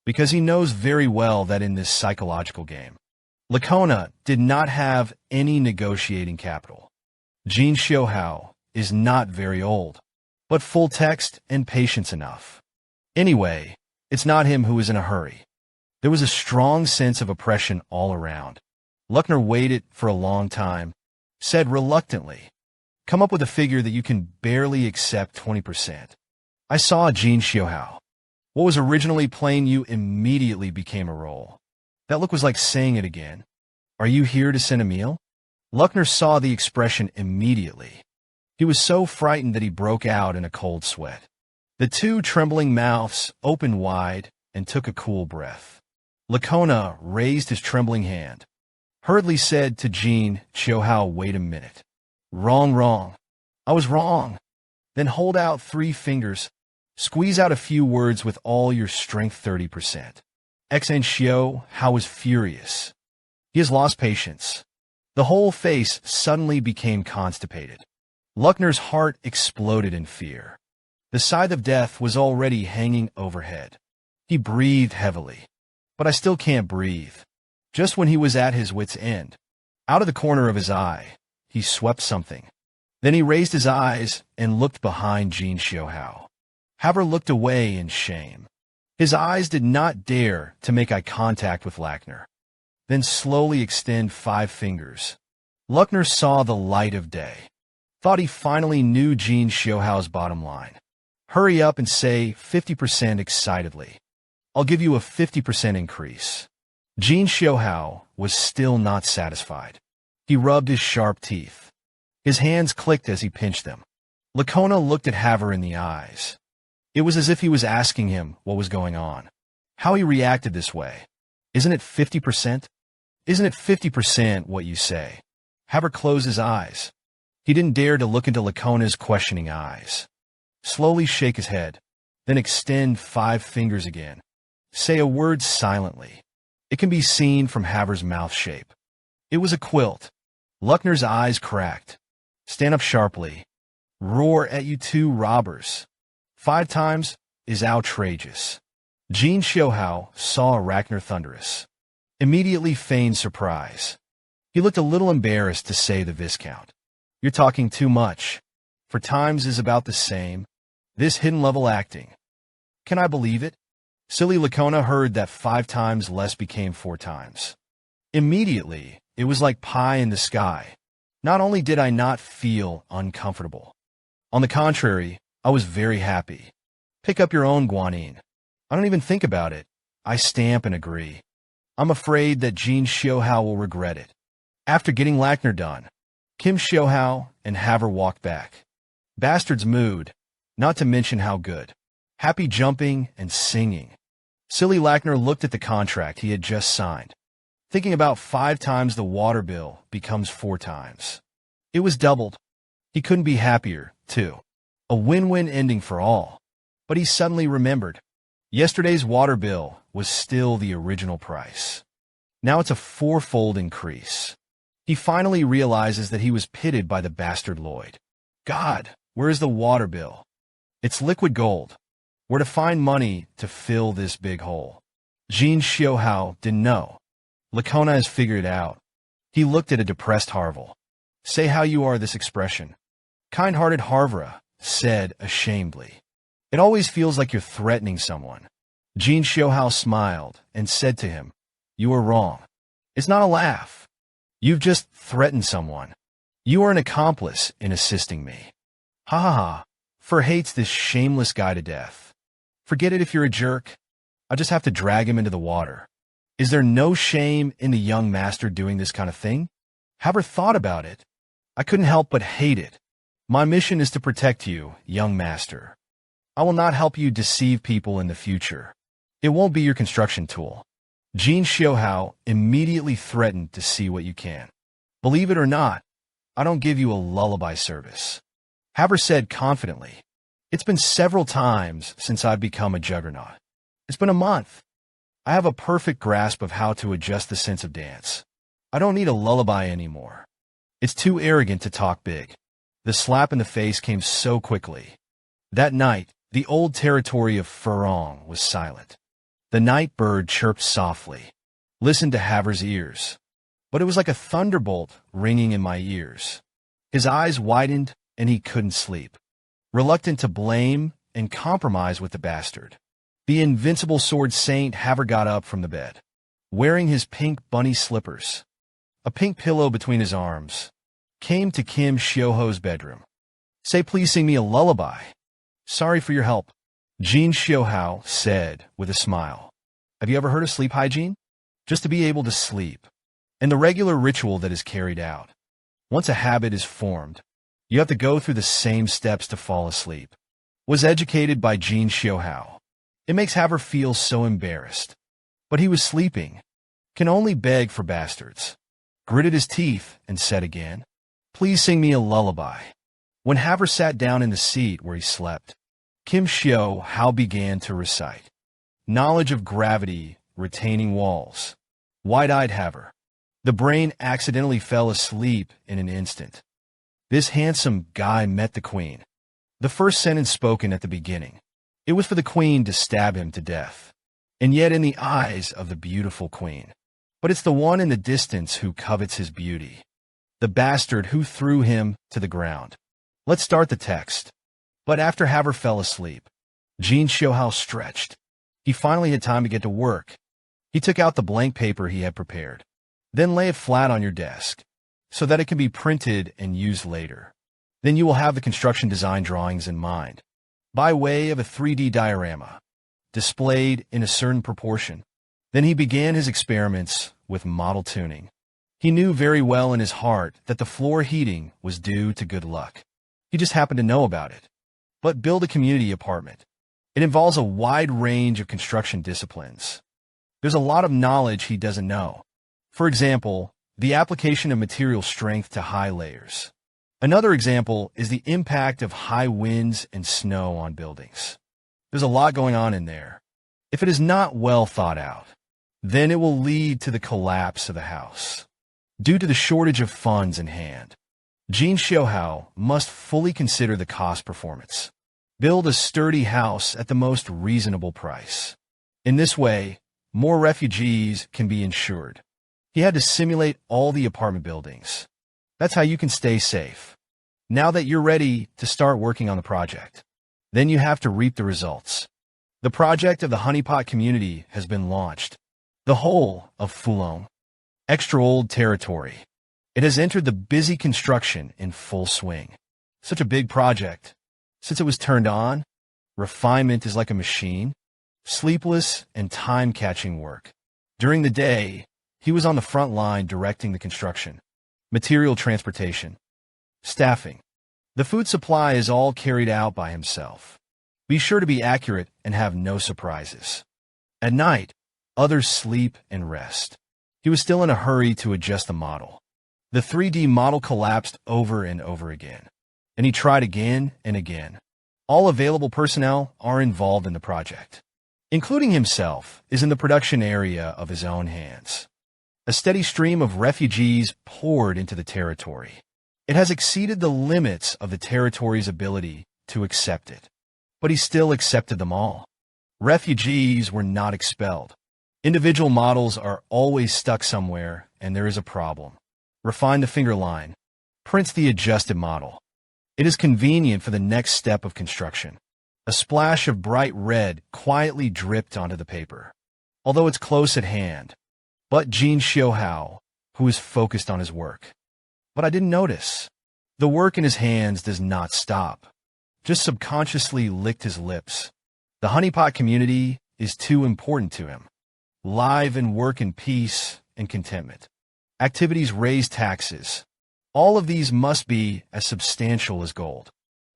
Because he knows very well that in this psychological game, Lakona did not have any negotiating capital. Jin Xiuhui is not very old, but full text and patience enough. Anyway, it's not him who is in a hurry. There was a strong sense of oppression all around. Luckner waited for a long time, said reluctantly, "Come up with a figure that you can barely accept 20%. I saw Jin Xiuhui. What was originally playing you immediately became a role. That look was like saying it again. Are you here to send a meal?" Luckner saw the expression immediately. He was so frightened that he broke out in a cold sweat. The 2 trembling mouths opened wide and took a cool breath. Lakona raised his trembling hand, hurriedly said to Jin Xiuhui, "Wait a minute. Wrong. I was wrong." Then hold out 3 fingers. Squeeze out a few words with all your strength 30%. Xiuhui was furious. He has lost patience. The whole face suddenly became constipated. Luckner's heart exploded in fear. The scythe of death was already hanging overhead. He breathed heavily. "But I still can't breathe." Just when he was at his wit's end, out of the corner of his eye, he swept something. Then he raised his eyes and looked behind Jin Xiuhui. Haver looked away in shame. His eyes did not dare to make eye contact with Lackner. Then slowly extend 5 fingers. Luckner saw the light of day. Thought he finally knew Jin Xiuhui's bottom line. "Hurry up and say 50% excitedly. I'll give you a 50% increase." Jin Xiuhui was still not satisfied. He rubbed his sharp teeth. His hands clicked as he pinched them. Lakona looked at Haver in the eyes. It was as if he was asking him what was going on. How he reacted this way. "Isn't it 50%? Isn't it 50% what you say?" Haver closed his eyes. He didn't dare to look into Lakona's questioning eyes. Slowly shake his head, then extend 5 fingers again. Say a word silently. It can be seen from Haver's mouth shape. It was a quilt. Luckner's eyes cracked. "Stand up sharply. Roar at you 2 robbers. 5 times is outrageous." Jin Xiuhui saw Ragnar thunderous. Immediately feigned surprise. He looked a little embarrassed to say the Viscount. "You're talking too much. For times is about the same. This hidden level acting. Can I believe it?" Silly Lakona heard that 5 times less became 4 times. Immediately, it was like pie in the sky. Not only did I not feel uncomfortable. On the contrary, I was very happy. Pick up your own guanine. I don't even think about it. I stamp and agree. I'm afraid that Jin Xiuhui will regret it. After getting Lackner done, Kim Xiuhui and Haver walked back. Bastard's mood, not to mention how good. Happy jumping and singing. Silly Lackner looked at the contract he had just signed. Thinking about 5 times the water bill becomes 4 times. It was doubled. He couldn't be happier, too. A win-win ending for all. But he suddenly remembered. Yesterday's water bill was still the original price. Now it's a 4-fold increase. He finally realizes that he was pitted by the bastard Lloyd. God, Where is the water bill? It's liquid gold. Where to find money to fill this big hole? Jin Xiuhui didn't know. Lacona has figured it out. He looked at a depressed Harvel. Say how you are this expression. Kind-hearted Harvara said ashamedly. It always feels like you're threatening someone. Jin Xiuhui smiled and said to him, You are wrong. It's not a laugh. You've just threatened someone. You are an accomplice in assisting me. Ha ha ha. For hates this shameless guy to death. Forget it if you're a jerk. I just have to drag him into the water. Is there no shame in the young master doing this kind of thing? Have her thought about it? I couldn't help but hate it. My mission is to protect you, young master. I will not help you deceive people in the future. It won't be your construction tool. Jin Xiuhui immediately threatened to see what you can. Believe it or not, I don't give you a lullaby service. Haver said confidently. It's been several times since I've become a juggernaut. It's been a month. I have a perfect grasp of how to adjust the sense of dance. I don't need a lullaby anymore. It's too arrogant to talk big. The slap in the face came so quickly. That night, the old territory of Furong was silent. The night bird chirped softly. Listened to Haver's ears. But it was like a thunderbolt ringing in my ears. His eyes widened, and he couldn't sleep. Reluctant to blame and compromise with the bastard, the invincible sword saint Haver got up from the bed, wearing his pink bunny slippers, a pink pillow between his arms, came to Kim Xiuhui's bedroom. Say, please sing me a lullaby. Sorry for your help, Jin Xiuhui said with a smile. Have you ever heard of sleep hygiene? Just to be able to sleep, and the regular ritual that is carried out. Once a habit is formed, you have to go through the same steps to fall asleep. Was educated by Jin Xiuhui. It makes Haver feel so embarrassed. But he was sleeping. Can only beg for bastards. Gritted his teeth and said again, Please sing me a lullaby. When Haver sat down in the seat where he slept, Kim Xiuhui began to recite. Knowledge of gravity, retaining walls. Wide-eyed Haver. The brain accidentally fell asleep in an instant. This handsome guy met the queen. The first sentence spoken at the beginning. It was for the queen to stab him to death. And yet in the eyes of the beautiful queen. But it's the one in the distance who covets his beauty. The bastard who threw him to the ground. Let's start the text. But after Haver fell asleep, Jin Xiuhui stretched. He finally had time to get to work. He took out the blank paper he had prepared. Then lay it flat on your desk, so that it can be printed and used later. Then you will have the construction design drawings in mind, by way of a 3D diorama, displayed in a certain proportion. Then he began his experiments with model tuning. He knew very well in his heart that the floor heating was due to good luck. He just happened to know about it. But build a community apartment. It involves a wide range of construction disciplines. There's a lot of knowledge he doesn't know. For example, the application of material strength to high layers. Another example is the impact of high winds and snow on buildings. There's a lot going on in there. If it is not well thought out, then it will lead to the collapse of the house. Due to the shortage of funds in hand, Jin Xiuhui must fully consider the cost performance. Build a sturdy house at the most reasonable price. In this way, more refugees can be insured. He had to simulate all the apartment buildings. That's how you can stay safe. Now that you're ready to start working on the project, then you have to reap the results. The project of the honeypot community has been launched. The whole of Fulong, extra old territory. It has entered the busy construction in full swing. Such a big project. Since it was turned on, refinement is like a machine. Sleepless and time-catching work. During the day, he was on the front line directing the construction, material transportation, staffing. The food supply is all carried out by himself. Be sure to be accurate and have no surprises. At night, others sleep and rest. He was still in a hurry to adjust the model. The 3D model collapsed over and over again, and he tried again and again. All available personnel are involved in the project, including himself, is in the production area of his own hands. A steady stream of refugees poured into the territory. It has exceeded the limits of the territory's ability to accept it. But he still accepted them all. Refugees were not expelled. Individual models are always stuck somewhere, and there is a problem. Refine the finger line. Print the adjusted model. It is convenient for the next step of construction. A splash of bright red quietly dripped onto the paper, although it's close at hand. But Jin Xiuhui, who is focused on his work. But I didn't notice. The work in his hands does not stop. Just subconsciously licked his lips. The honeypot community is too important to him. Live and work in peace and contentment. Activities raise taxes. All of these must be as substantial as gold.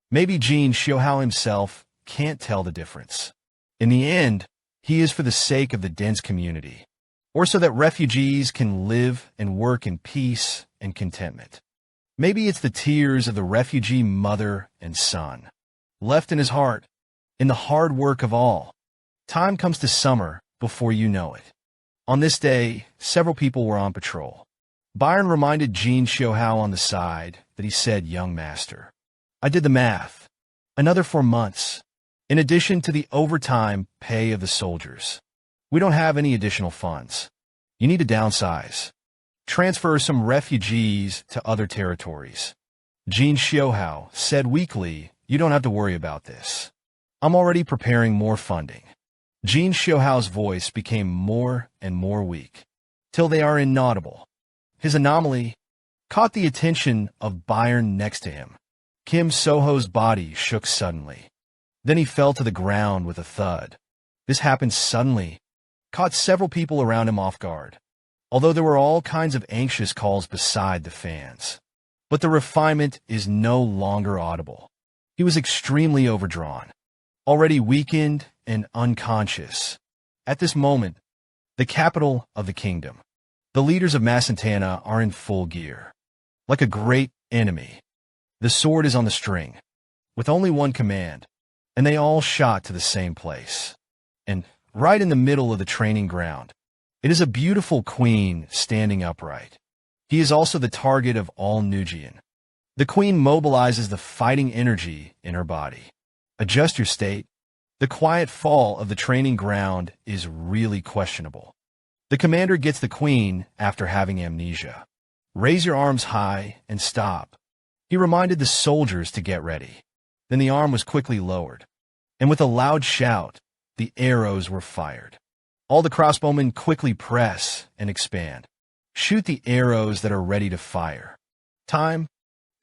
Maybe Jin Xiuhui himself can't tell the difference. In the end, he is for the sake of the dense community, or so that refugees can live and work in peace and contentment. Maybe it's the tears of the refugee mother and son, left in his heart, in the hard work of all. Time comes to summer before you know it. On this day, several people were on patrol. Byron reminded Jin Xiuhui on the side that he said, "Young master, I did the math. Another 4 months, in addition to the overtime pay of the soldiers. We don't have any additional funds. You need to downsize. Transfer some refugees to other territories." Jin Xiuhui said weakly, "You don't have to worry about this. I'm already preparing more funding." Jin Xiuhui's voice became more and more weak, till they are inaudible. His anomaly caught the attention of Byron next to him. Kim Soho's body shook suddenly. Then he fell to the ground with a thud. This happened suddenly, caught several people around him off guard, although there were all kinds of anxious calls beside the fans. But the refinement is no longer audible. He was extremely overdrawn, already weakened and unconscious. At this moment, the capital of the kingdom, the leaders of Masantana are in full gear. Like a great enemy, the sword is on the string, with only one command, and they all shot to the same place. And right in the middle of the training ground, it is a beautiful queen standing upright. He is also the target of all Nujian. The queen mobilizes the fighting energy in her body. Adjust your state. The quiet fall of the training ground is really questionable. The commander gets the queen after having amnesia. Raise your arms high and stop. He reminded the soldiers to get ready. Then the arm was quickly lowered, and with a loud shout, the arrows were fired. All the crossbowmen quickly press and expand. Shoot the arrows that are ready to fire. Time.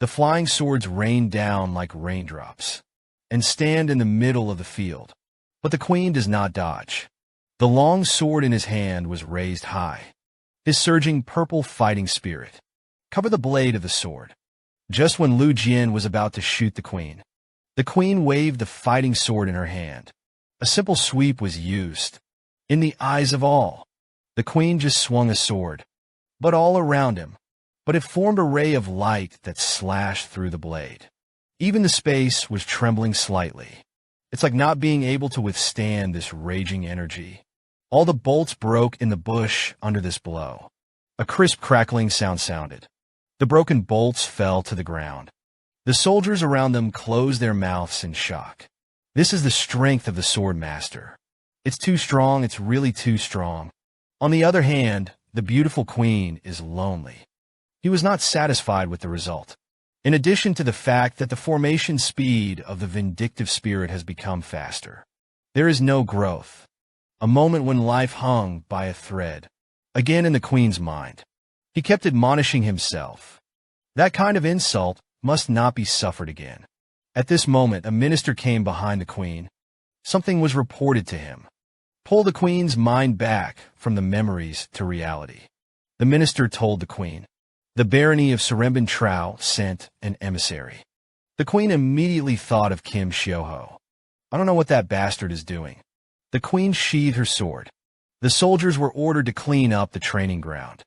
The flying swords rain down like raindrops and stand in the middle of the field. But the queen does not dodge. The long sword in his hand was raised high. His surging purple fighting spirit covered the blade of the sword. Just when Lu Jian was about to shoot the queen waved the fighting sword in her hand. A simple sweep was used. In the eyes of all, the queen just swung a sword, but all around him. But it formed a ray of light that slashed through the blade. Even the space was trembling slightly. It's like not being able to withstand this raging energy. All the bolts broke in the bush under this blow. A crisp crackling sound sounded. The broken bolts fell to the ground. The soldiers around them closed their mouths in shock. This is the strength of the sword master. It's too strong, it's really too strong. On the other hand, the beautiful queen is lonely. He was not satisfied with the result. In addition to the fact that the formation speed of the vindictive spirit has become faster, there is no growth. A moment when life hung by a thread. Again in the queen's mind. He kept admonishing himself. That kind of insult must not be suffered again. At this moment, a minister came behind the queen. Something was reported to him. Pull the queen's mind back from the memories to reality. The minister told the queen. The barony of Seremban Trao sent an emissary. The queen immediately thought of Kim Xiuhui. I don't know what that bastard is doing. The queen sheathed her sword. The soldiers were ordered to clean up the training ground,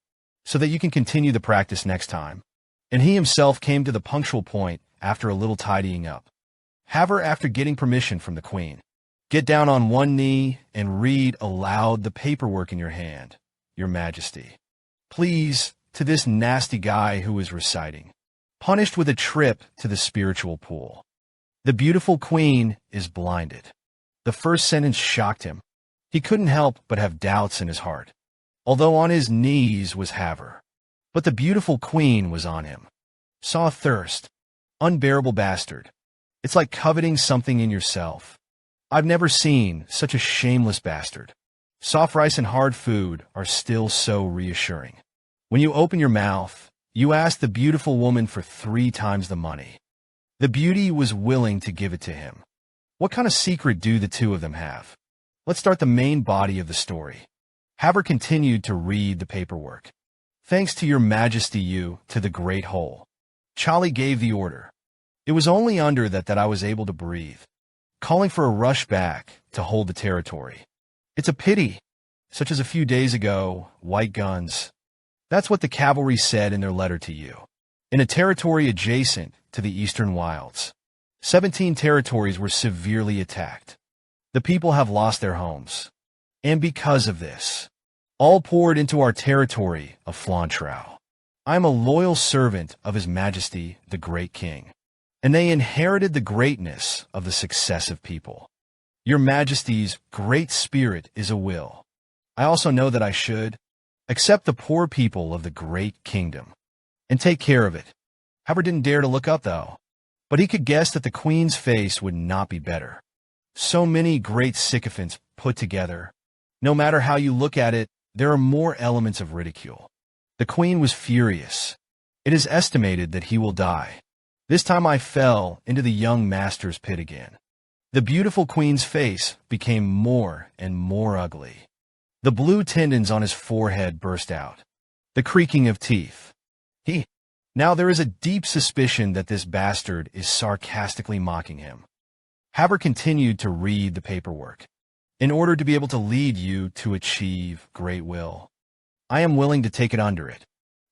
so that you can continue the practice next time. And he himself came to the punctual point after a little tidying up. Have her after getting permission from the queen. Get down on one knee and read aloud the paperwork in your hand, Your Majesty. Please, to this nasty guy who is reciting. punished with a trip to the spiritual pool. The beautiful queen is blinded. The first sentence shocked him. He couldn't help but have doubts in his heart. Although on his knees was Haver. But the beautiful queen was on him. Saw thirst. Unbearable bastard. It's like coveting something in yourself. I've never seen such a shameless bastard. Soft rice and hard food are still so reassuring. When you open your mouth, you ask the beautiful woman for 3 times the money. The beauty was willing to give it to him. What kind of secret do the two of them have? Let's start the main body of the story. Haver continued to read the paperwork. Thanks to your majesty, you, to the great hole. Charlie gave the order. It was only under that I was able to breathe, calling for a rush back to hold the territory. It's a pity, such as a few days ago, white guns. That's what the cavalry said in their letter to you. In a territory adjacent to the eastern wilds, 17 territories were severely attacked. The people have lost their homes. And because of this, all poured into our territory of Flantrau. I am a loyal servant of His Majesty, the Great King, and they inherited the greatness of the successive people. Your Majesty's great spirit is a will. I also know that I should accept the poor people of the great kingdom and take care of it. Haver didn't dare to look up, though, but he could guess that the queen's face would not be better. So many great sycophants put together. No matter how you look at it, there are more elements of ridicule. The queen was furious. It is estimated that he will die. This time I fell into the young master's pit again. The beautiful queen's face became more and more ugly. The blue tendons on his forehead burst out. The creaking of teeth. Now there is a deep suspicion that this bastard is sarcastically mocking him. Haver continued to read the paperwork. In order to be able to lead you to achieve great will, I am willing to take it under it.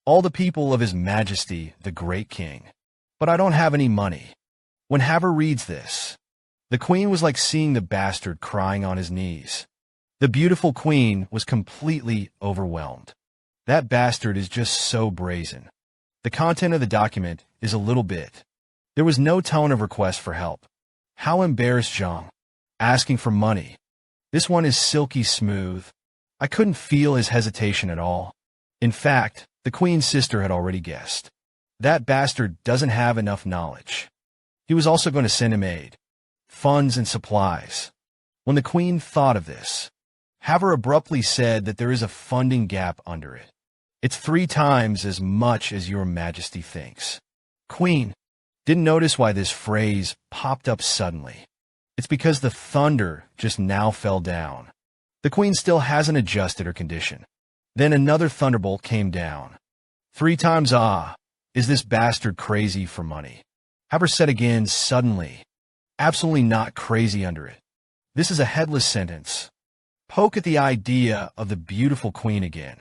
All the people of His Majesty, the Great King. But I don't have any money. When Haver reads this, the queen was like seeing the bastard crying on his knees. The beautiful queen was completely overwhelmed. That bastard is just so brazen. The content of the document is a little bit. There was no tone of request for help. How embarrassed Zhang. Asking for money. This one is silky smooth. I couldn't feel his hesitation at all. In fact, the queen's sister had already guessed. That bastard doesn't have enough knowledge. He was also going to send him aid, funds and supplies. When the queen thought of this, Haver abruptly said that there is a funding gap under it. It's 3 times as much as your majesty thinks. Queen didn't notice why this phrase popped up suddenly. It's because the thunder just now fell down. The queen still hasn't adjusted her condition. Then another thunderbolt came down. 3 times is this bastard crazy for money? Haver said again suddenly. Absolutely not crazy under it. This is a headless sentence. Poke at the idea of the beautiful queen again.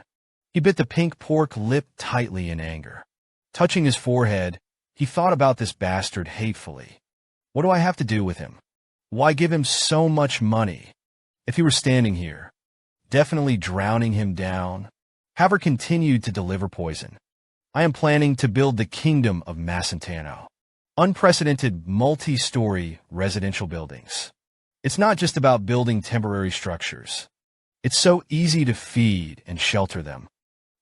He bit the pink pork lip tightly in anger. Touching his forehead, he thought about this bastard hatefully. What do I have to do with him? Why give him so much money? If he were standing here, definitely drowning him down. Haver continued to deliver poison. I am planning to build the kingdom of Macentano. Unprecedented multi-story residential buildings. It's not just about building temporary structures. It's so easy to feed and shelter them.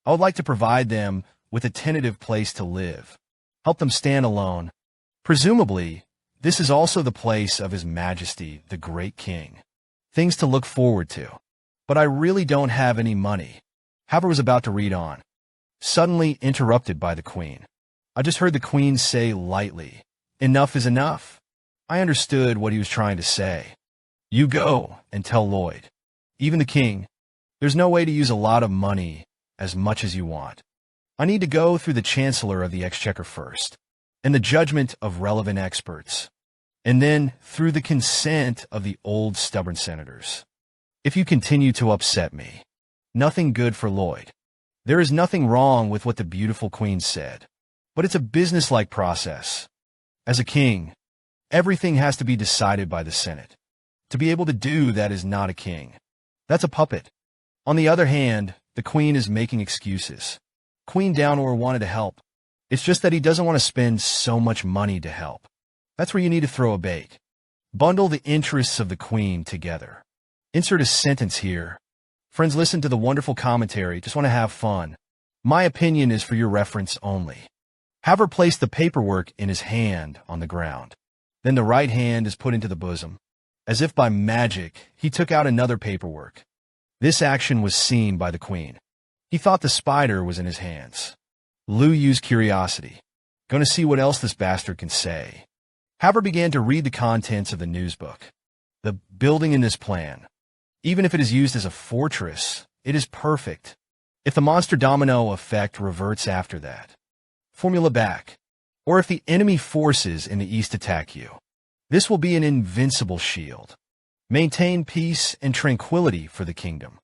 I would like to provide them with a tentative place to live, help them stand alone. Presumably, this is also the place of His Majesty, the Great King. Things to look forward to. But I really don't have any money. Haver was about to read on, suddenly interrupted by the queen. I just heard the queen say lightly, "Enough is enough." I understood what he was trying to say. You go and tell Lloyd, even the king, there's no way to use a lot of money as much as you want. I need to go through the Chancellor of the Exchequer first, and the judgment of relevant experts, and then through the consent of the old stubborn senators. If you continue to upset me, nothing good for Lloyd. There is nothing wrong with what the beautiful queen said, but it's a businesslike process. As a king, everything has to be decided by the Senate. To be able to do that is not a king. That's a puppet. On the other hand, the queen is making excuses. Queen Downor wanted to help. It's just that he doesn't want to spend so much money to help. That's where you need to throw a bait. Bundle the interests of the queen together. Insert a sentence here. Friends, listen to the wonderful commentary. Just want to have fun. My opinion is for your reference only. Have her place the paperwork in his hand on the ground. Then the right hand is put into the bosom. As if by magic, he took out another paperwork. This action was seen by the queen. He thought the spider was in his hands. Lu used curiosity. Gonna see what else this bastard can say. Haver began to read the contents of the newsbook. The building in this plan. Even if it is used as a fortress, it is perfect. If the monster domino effect reverts after that. Formula back. Or if the enemy forces in the east attack you. This will be an invincible shield. Maintain peace and tranquility for the kingdom.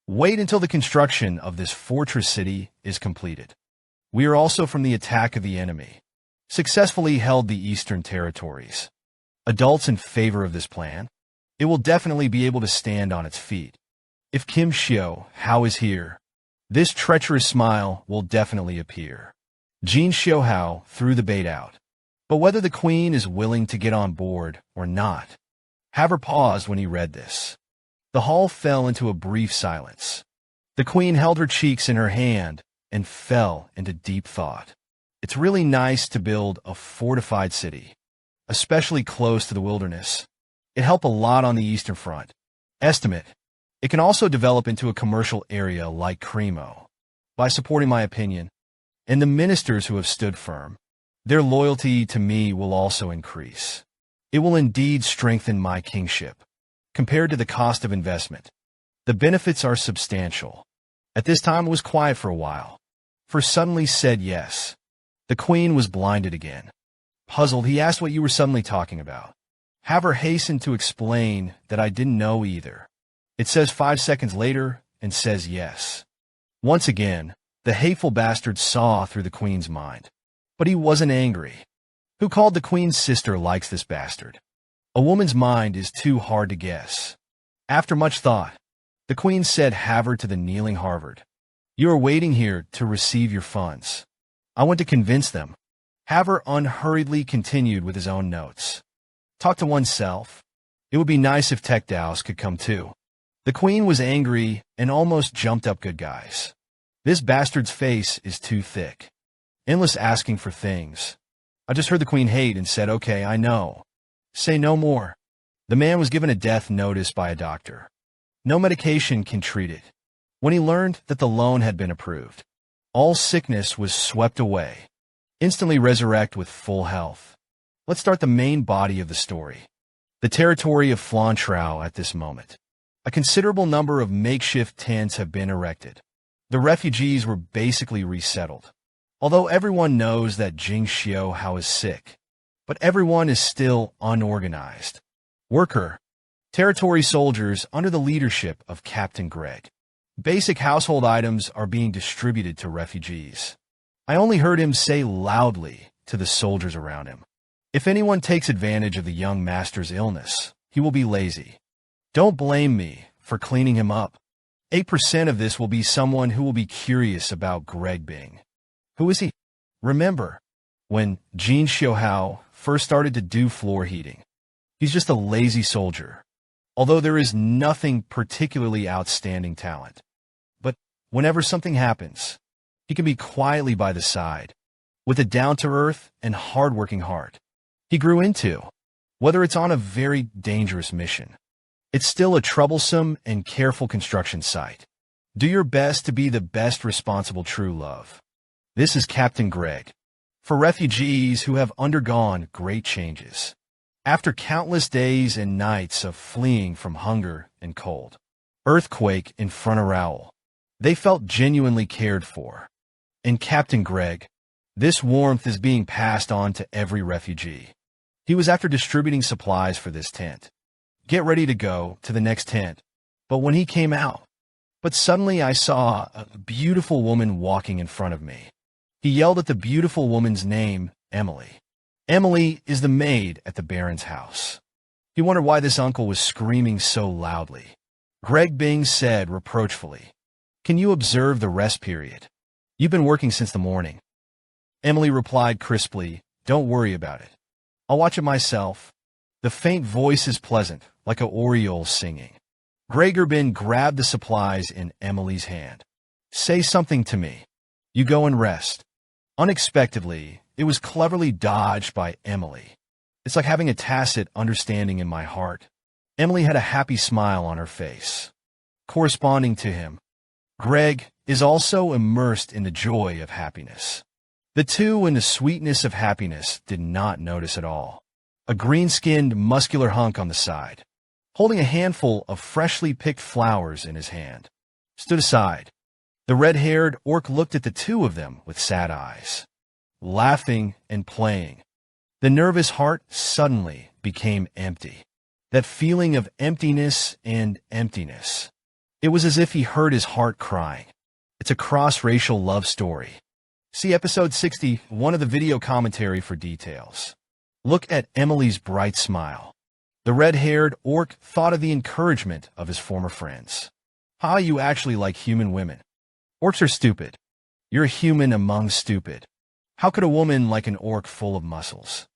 Wait until the construction of this fortress city is completed. We are also from the attack of the enemy. Successfully held the eastern territories. Adults in favor of this plan. It will definitely be able to stand on its feet. If Jin Xiuhui is here, this treacherous smile will definitely appear. Jin Xiuhui threw the bait out. But whether the queen is willing to get on board or not, Haver paused when he read this. The hall fell into a brief silence. The queen held her cheeks in her hand and fell into deep thought. It's really nice to build a fortified city, especially close to the wilderness. It helped a lot on the Eastern Front. Estimate. It can also develop into a commercial area like Cremo. By supporting my opinion, and the ministers who have stood firm, their loyalty to me will also increase. It will indeed strengthen my kingship. Compared to the cost of investment, the benefits are substantial. At this time it was quiet for a while. For suddenly said yes. The queen was blinded again. Puzzled, he asked what you were suddenly talking about. Haver hastened to explain that I didn't know either. It says 5 seconds later and says yes. Once again, the hateful bastard saw through the queen's mind. But he wasn't angry. Who called the queen's sister likes this bastard? A woman's mind is too hard to guess. After much thought, the queen said Haver to the kneeling Harvard. You are waiting here to receive your funds. I want to convince them. Haver unhurriedly continued with his own notes. Talk to oneself. It would be nice if Tech Dows could come too. The queen was angry and almost jumped up. Good guys. This bastard's face is too thick. Endless asking for things. I just heard the queen hate and said, okay, I know. Say no more. The man was given a death notice by a doctor. No medication can treat it. When he learned that the loan had been approved, all sickness was swept away. Instantly resurrect with full health. Let's start the main body of the story. The territory of Flantrau at this moment. A considerable number of makeshift tents have been erected. The refugees were basically resettled. Although everyone knows that Jin Xiuhui is sick, but everyone is still unorganized. Worker. Territory soldiers under the leadership of Captain Greg. Basic household items are being distributed to refugees. I only heard him say loudly to the soldiers around him. If anyone takes advantage of the young master's illness, he will be lazy. Don't blame me for cleaning him up. 8% of this will be someone who will be curious about Greg Bing. Who is he? Remember, when Jin Xiuhui first started to do floor heating, he's just a lazy soldier. Although there is nothing particularly outstanding talent. But whenever something happens, he can be quietly by the side, with a down-to-earth and hard-working heart. He grew into, whether it's on a very dangerous mission. It's still a troublesome and careful construction site. Do your best to be the best responsible true love. This is Captain Greg. For refugees who have undergone great changes. After countless days and nights of fleeing from hunger and cold, earthquake in front of Raoul, they felt genuinely cared for. In Captain Greg, this warmth is being passed on to every refugee. He was after distributing supplies for this tent. Get ready to go to the next tent. But when he came out, suddenly I saw a beautiful woman walking in front of me. He yelled at the beautiful woman's name, Emily. Emily is the maid at the Baron's house. He wondered why this uncle was screaming so loudly. Greg Bing said reproachfully, "Can you observe the rest period? You've been working since the morning." Emily replied crisply, "Don't worry about it. I'll watch it myself." The faint voice is pleasant, like a oriole singing. Gregerbin grabbed the supplies in Emily's hand. "Say something to me. You go and rest." Unexpectedly, it was cleverly dodged by Emily. It's like having a tacit understanding in my heart. Emily had a happy smile on her face. Corresponding to him, Greg is also immersed in the joy of happiness. The two in the sweetness of happiness did not notice at all. A green-skinned, muscular hunk on the side, holding a handful of freshly picked flowers in his hand, stood aside. The red-haired orc looked at the two of them with sad eyes, laughing and playing. The nervous heart suddenly became empty. That feeling of emptiness and emptiness. It was as if he heard his heart crying. It's a cross-racial love story. See episode 61 of the video commentary for details. Look at Emily's bright smile. The red-haired orc thought of the encouragement of his former friends. "How you actually like human women? Orcs are stupid. You're a human among stupid. How could a woman like an orc full of muscles?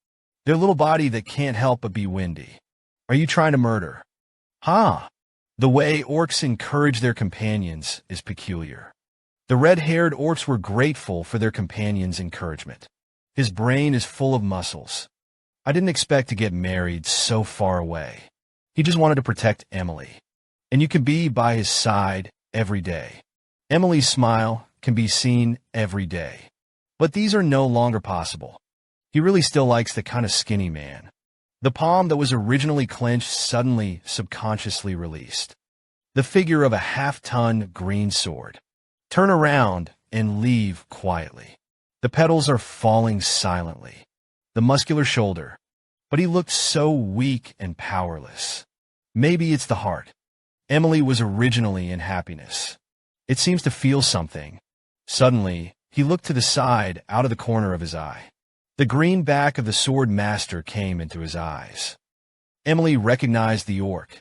Their little body that can't help but be windy. Are you trying to murder?" "Huh." The way orcs encourage their companions is peculiar. The red-haired orcs were grateful for their companion's encouragement. His brain is full of muscles. I didn't expect to get married so far away. He just wanted to protect Emily. And you can be by his side every day. Emily's smile can be seen every day. But these are no longer possible. He really still likes the kind of skinny man. The palm that was originally clenched suddenly subconsciously released. The figure of a half-ton green sword. Turn around and leave quietly. The petals are falling silently. The muscular shoulder. But he looked so weak and powerless. Maybe it's the heart. Emily was originally in happiness. It seems to feel something. Suddenly, he looked to the side out of the corner of his eye. The green back of the sword master came into his eyes. Emily recognized the orc.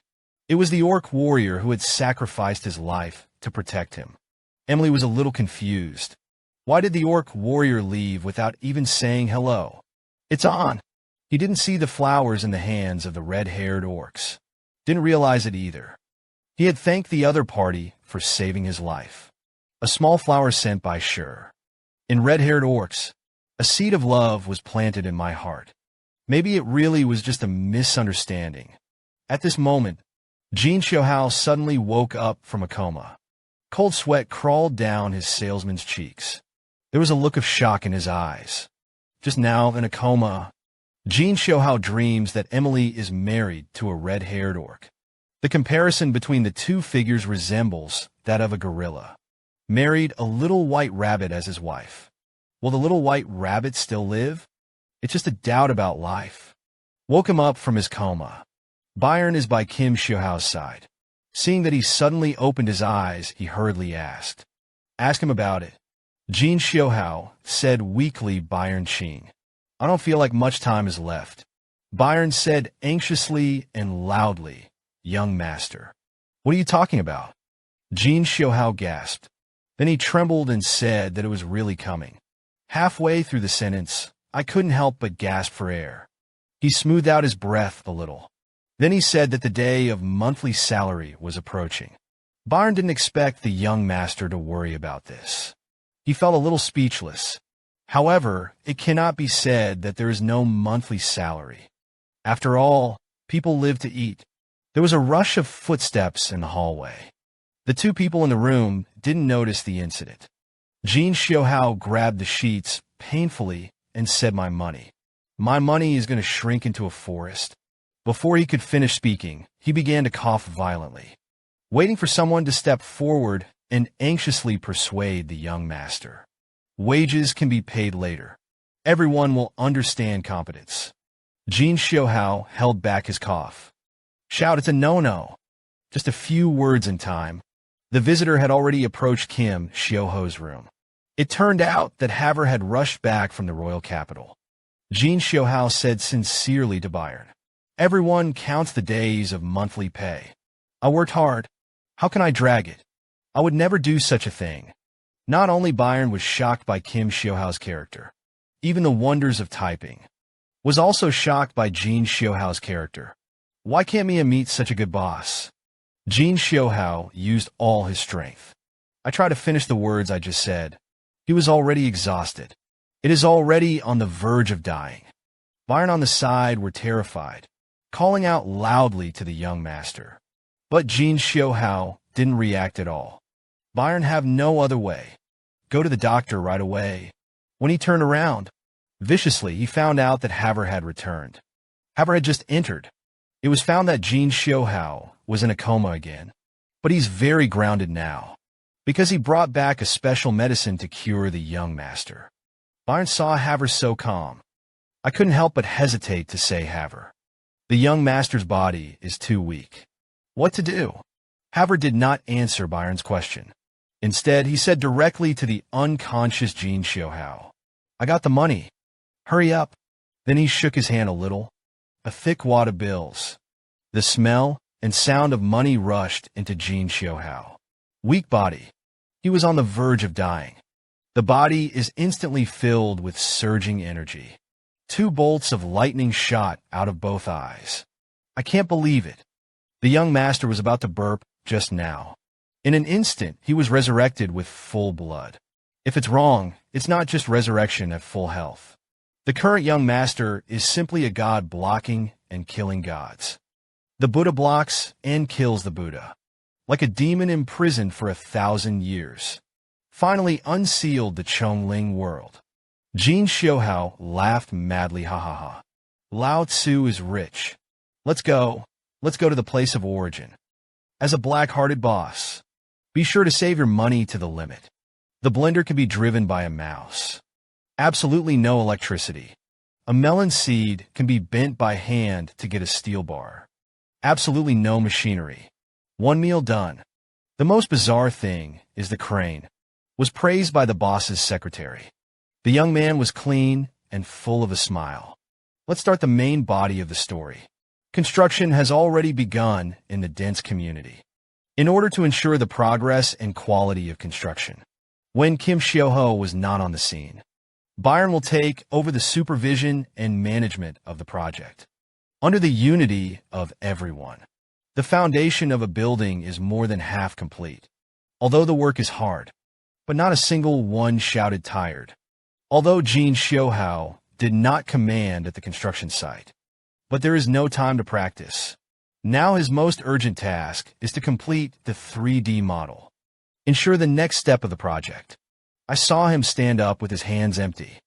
It was the orc warrior who had sacrificed his life to protect him. Emily was a little confused. Why did the orc warrior leave without even saying hello? "It's on." He didn't see the flowers in the hands of the red-haired orcs. Didn't realize it either. He had thanked the other party for saving his life. A small flower sent by Sure. In red-haired orcs, a seed of love was planted in my heart. Maybe it really was just a misunderstanding. At this moment, Jin Xiuhui suddenly woke up from a coma. Cold sweat crawled down his salesman's cheeks. There was a look of shock in his eyes. Just now, in a coma, Jin Xiuhui dreams that Emily is married to a red-haired orc. The comparison between the two figures resembles that of a gorilla. Married a little white rabbit as his wife. Will the little white rabbit still live? It's just a doubt about life. Woke him up from his coma. Byron is by Kim Xiuhui's side. Seeing that he suddenly opened his eyes, he hurriedly asked. "Ask him about it." Jin Xiuhui said weakly, "Byron Ching. I don't feel like much time is left." Byron said anxiously and loudly, "Young master." "What are you talking about?" Jin Xiuhui gasped. Then he trembled and said that it was really coming. Halfway through the sentence, I couldn't help but gasp for air. He smoothed out his breath a little. Then he said that the day of monthly salary was approaching. Byron didn't expect the young master to worry about this. He felt a little speechless. However, it cannot be said that there is no monthly salary. After all, people live to eat. There was a rush of footsteps in the hallway. The two people in the room didn't notice the incident. Jin Xiuhui grabbed the sheets painfully and said, "My money. My money is going to shrink into a forest." Before he could finish speaking, he began to cough violently, waiting for someone to step forward and anxiously persuade the young master. Wages can be paid later. Everyone will understand competence. Jin Xiuhui held back his cough. "Shout, it's a no-no." Just a few words in time, the visitor had already approached Kim Xiuhui's room. It turned out that Haver had rushed back from the royal capital. Jin Xiuhui said sincerely to Byron, "Everyone counts the days of monthly pay. I worked hard. How can I drag it? I would never do such a thing." Not only Byron was shocked by Kim Xiuhui's character, even the wonders of typing. Was also shocked by Jin Xiuhui's character. Why can't Mia meet such a good boss? Jin Xiuhui used all his strength. I tried to finish the words I just said. He was already exhausted. It is already on the verge of dying. Byron on the side were terrified, calling out loudly to the young master. But Jin Xiuhui didn't react at all. Byron have no other way. Go to the doctor right away. When he turned around, viciously he found out that Haver had returned. Haver had just entered. It was found that Jin Xiuhui was in a coma again. But he's very grounded now, because he brought back a special medicine to cure the young master. Byron saw Haver so calm. I couldn't help but hesitate to say Haver. The young master's body is too weak. What to do? Haver did not answer Byron's question. Instead, he said directly to the unconscious Jin Xiuhui, I got the money. Hurry up. Then he shook his hand a little. A thick wad of bills. The smell and sound of money rushed into Jin Xiuhui. Weak body. He was on the verge of dying. The body is instantly filled with surging energy. 2 bolts of lightning shot out of both eyes. I can't believe it. The young master was about to burp just now. In an instant, he was resurrected with full blood. If it's wrong, it's not just resurrection at full health. The current young master is simply a god blocking and killing gods. The Buddha blocks and kills the Buddha, like a demon imprisoned for 1,000 years. Finally unsealed the Chongling world. Jin Xiuhui laughed madly, ha ha ha. Lao Tzu is rich. Let's go to the place of origin. As a black-hearted boss, be sure to save your money to the limit. The blender can be driven by a mouse. Absolutely no electricity. A melon seed can be bent by hand to get a steel bar. Absolutely no machinery. 1 meal done. The most bizarre thing is the crane was praised by the boss's secretary. The young man was clean and full of a smile. Let's start the main body of the story. Construction has already begun in the dense community. In order to ensure the progress and quality of construction, when Kim Xiuhui was not on the scene, Byron will take over the supervision and management of the project. Under the unity of everyone, the foundation of a building is more than half complete. Although the work is hard, but not a single one shouted tired. Although Jin Xiuhui did not command at the construction site, but there is no time to practice. Now his most urgent task is to complete the 3D model. Ensure the next step of the project. I saw him stand up with his hands empty.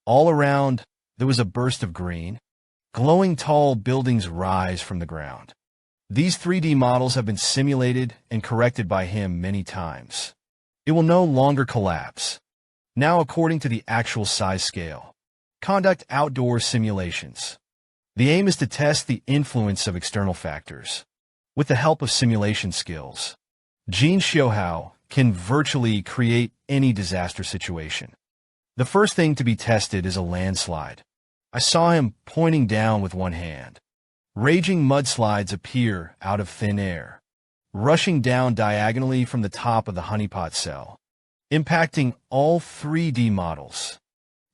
All around, there was a burst of green. Glowing tall buildings rise from the ground. These 3D models have been simulated and corrected by him many times. It will no longer collapse. Now, according to the actual size scale, conduct outdoor simulations. The aim is to test the influence of external factors. With the help of simulation skills, Jin Xiuhui can virtually create any disaster situation. The first thing to be tested is a landslide. I saw him pointing down with one hand. Raging mudslides appear out of thin air, rushing down diagonally from the top of the honeypot cell, impacting all 3D models.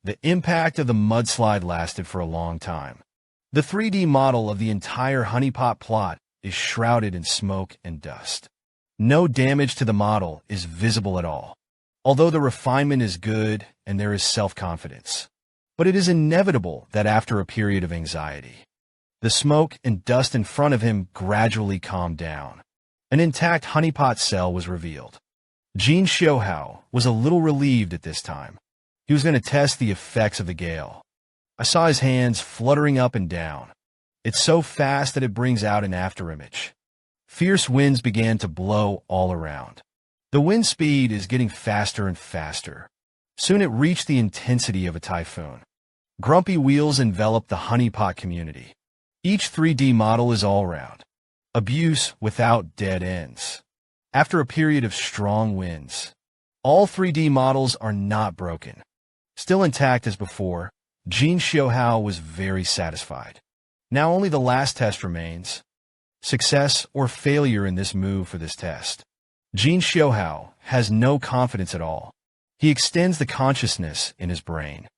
The impact of the mudslide lasted for a long time. The 3D model of the entire honeypot plot is shrouded in smoke and dust. No damage to the model is visible at all, although the refinement is good and there is self-confidence. But it is inevitable that after a period of anxiety, the smoke and dust in front of him gradually calmed down. An intact honeypot cell was revealed. Jin Xiuhui was a little relieved at this time. He was going to test the effects of the gale. I saw his hands fluttering up and down. It's so fast that it brings out an afterimage. Fierce winds began to blow all around. The wind speed is getting faster and faster. Soon it reached the intensity of a typhoon. Grumpy wheels envelop the honeypot community. Each 3D model is all-round. Abuse without dead ends. After a period of strong winds, all 3D models are not broken. Still intact as before, Jin Xiuhui was very satisfied. Now only the last test remains. Success or failure in this move for this test. Jin Xiuhui has no confidence at all. He extends the consciousness in his brain.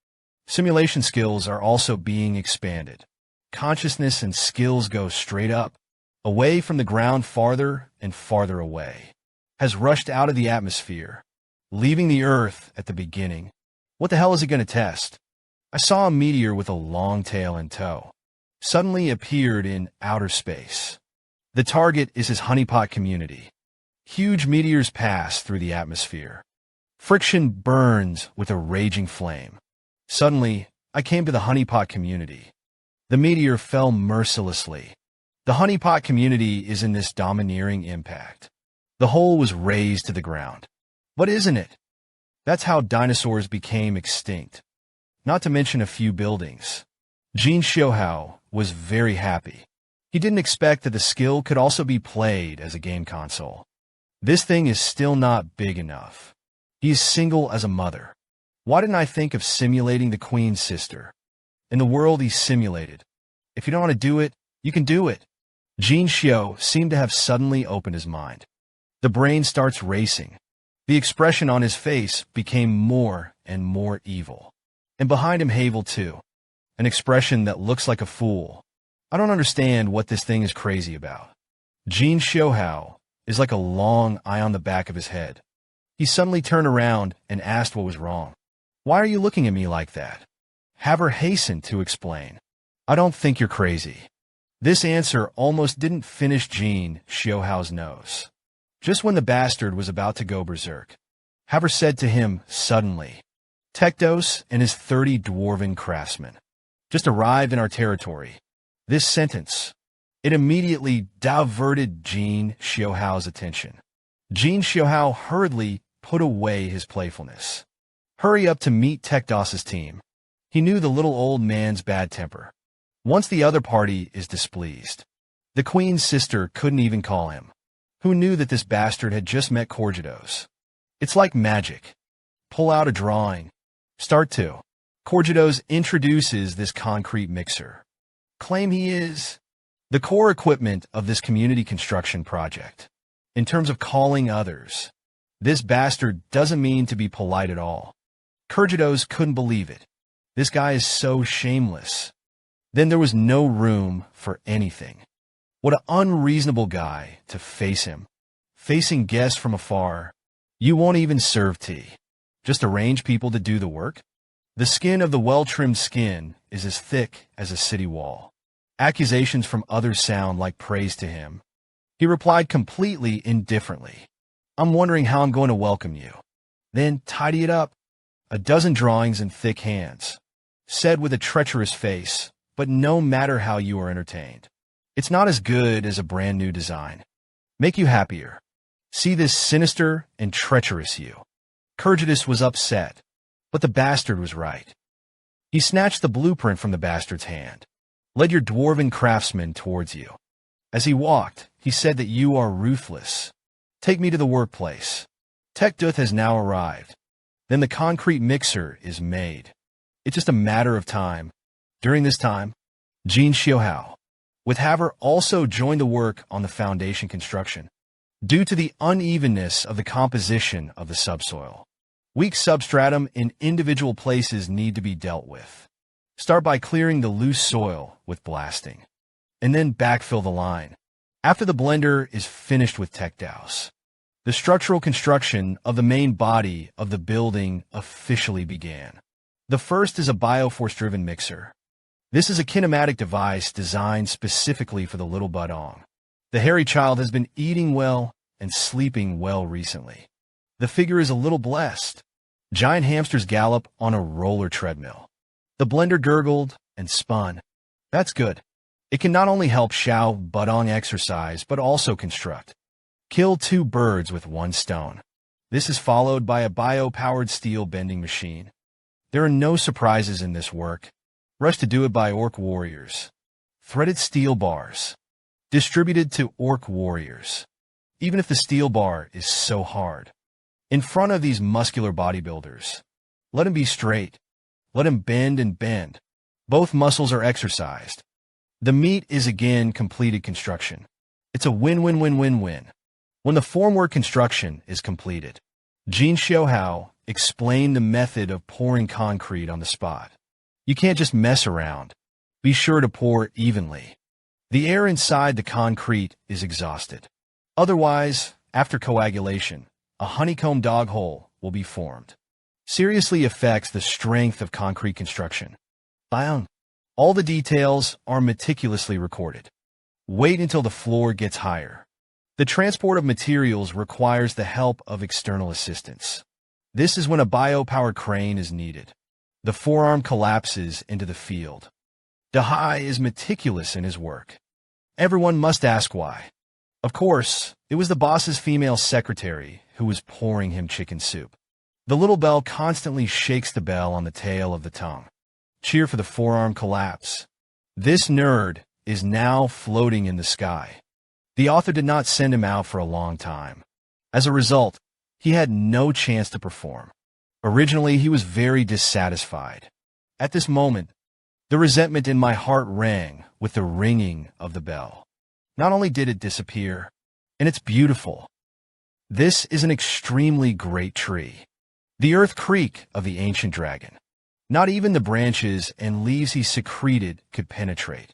Simulation skills are also being expanded. Consciousness and skills go straight up, away from the ground farther and farther away. Has rushed out of the atmosphere, leaving the Earth at the beginning. What the hell is it going to test? I saw a meteor with a long tail in tow. Suddenly appeared in outer space. The target is his honeypot community. Huge meteors pass through the atmosphere. Friction burns with a raging flame. Suddenly, I came to the honeypot community. The meteor fell mercilessly. The honeypot community is in this domineering impact. The whole was razed to the ground. But isn't it? That's how dinosaurs became extinct. Not to mention a few buildings. Jin Xiuhui was very happy. He didn't expect that the skill could also be played as a game console. This thing is still not big enough. He is single as a mother. Why didn't I think of simulating the Queen's sister? In the world he's simulated. If you don't want to do it, you can do it. Jin Xiuhui seemed to have suddenly opened his mind. The brain starts racing. The expression on his face became more and more evil. And behind him Havel too. An expression that looks like a fool. I don't understand what this thing is crazy about. Jin Xiuhui is like a long eye on the back of his head. He suddenly turned around and asked what was wrong. Why are you looking at me like that? Haver hastened to explain. I don't think you're crazy. This answer almost didn't finish Jin Xiuhui's nose. Just when the bastard was about to go berserk, Haver said to him suddenly, Tektos and his 30 dwarven craftsmen just arrived in our territory. This sentence, it immediately diverted Jin Xiuhui's attention. Jin Xiuhui hurriedly put away his playfulness. Hurry up to meet Tekdos's team. He knew the little old man's bad temper. Once the other party is displeased. The Queen's sister couldn't even call him. Who knew that this bastard had just met Corgidos? It's like magic. Pull out a drawing. Start 2. Corgidos introduces this concrete mixer. Claim he is the core equipment of this community construction project. In terms of calling others, this bastard doesn't mean to be polite at all. Corgidos couldn't believe it. This guy is so shameless. Then there was no room for anything. What an unreasonable guy to face him. Facing guests from afar. You won't even serve tea. Just arrange people to do the work? The skin of the well-trimmed skin is as thick as a city wall. Accusations from others sound like praise to him. He replied completely indifferently. I'm wondering how I'm going to welcome you. Then tidy it up. A dozen drawings in thick hands. Said with a treacherous face, but no matter how you are entertained. It's not as good as a brand new design. Make you happier. See this sinister and treacherous you. Corgidos was upset, but the bastard was right. He snatched the blueprint from the bastard's hand, led your dwarven craftsman towards you. As he walked, he said that you are ruthless. Take me to the workplace. Tekduth has now arrived. Then the concrete mixer is made. It's just a matter of time. During this time, Jin Xiuhui, with Haver, also joined the work on the foundation construction. Due to the unevenness of the composition of the subsoil, weak substratum in individual places need to be dealt with. Start by clearing the loose soil with blasting, and then backfill the line. After the blender is finished with Tekdos, the structural construction of the main body of the building officially began. The first is a bioforce-driven mixer. This is a kinematic device designed specifically for the little Budong. The hairy child has been eating well and sleeping well recently. The figure is a little blessed. Giant hamsters gallop on a roller treadmill. The blender gurgled and spun. That's good. It can not only help Xiao Budong exercise, but also construct. Kill 2 birds with 1 stone. This is followed by a bio-powered steel bending machine. There are no surprises in this work. Rush to do it by orc warriors. Threaded steel bars. Distributed to orc warriors. Even if the steel bar is so hard. In front of these muscular bodybuilders. Let him be straight. Let him bend and bend. Both muscles are exercised. The meat is again completed construction. It's a win-win-win-win-win. When the formwork construction is completed, Jin Xiuhui explained the method of pouring concrete on the spot. You can't just mess around. Be sure to pour evenly. The air inside the concrete is exhausted. Otherwise, after coagulation, a honeycomb dog hole will be formed. Seriously affects the strength of concrete construction. All the details are meticulously recorded. Wait until the floor gets higher. The transport of materials requires the help of external assistance. This is when a bio-powered crane is needed. The forearm collapses into the field. Xiuhui is meticulous in his work. Everyone must ask why. Of course, it was the boss's female secretary who was pouring him chicken soup. The little bell constantly shakes the bell on the tail of the tongue. Cheer for the forearm collapse. This nerd is now floating in the sky. The author did not send him out for a long time. As a result, he had no chance to perform. Originally, he was very dissatisfied. At this moment, the resentment in my heart rang with the ringing of the bell. Not only did it disappear, and it's beautiful. This is an extremely great tree. The earth creak of the ancient dragon. Not even the branches and leaves he secreted could penetrate.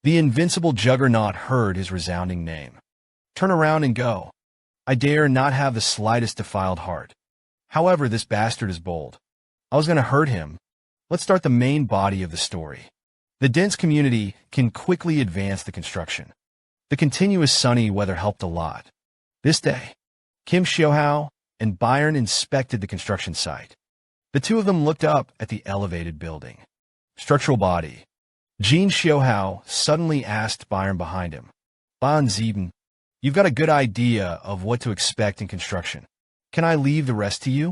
The invincible juggernaut heard his resounding name. Turn around and go. I dare not have the slightest defiled heart. However, this bastard is bold. I was going to hurt him. Let's start the main body of the story. The dense community can quickly advance the construction. The continuous sunny weather helped a lot. This day, Jin Xiuhui and Byron inspected the construction site. The two of them looked up at the elevated building. Structural body. Jin Xiuhui suddenly asked Byron behind him. Ban Zieben, you've got a good idea of what to expect in construction. Can I leave the rest to you?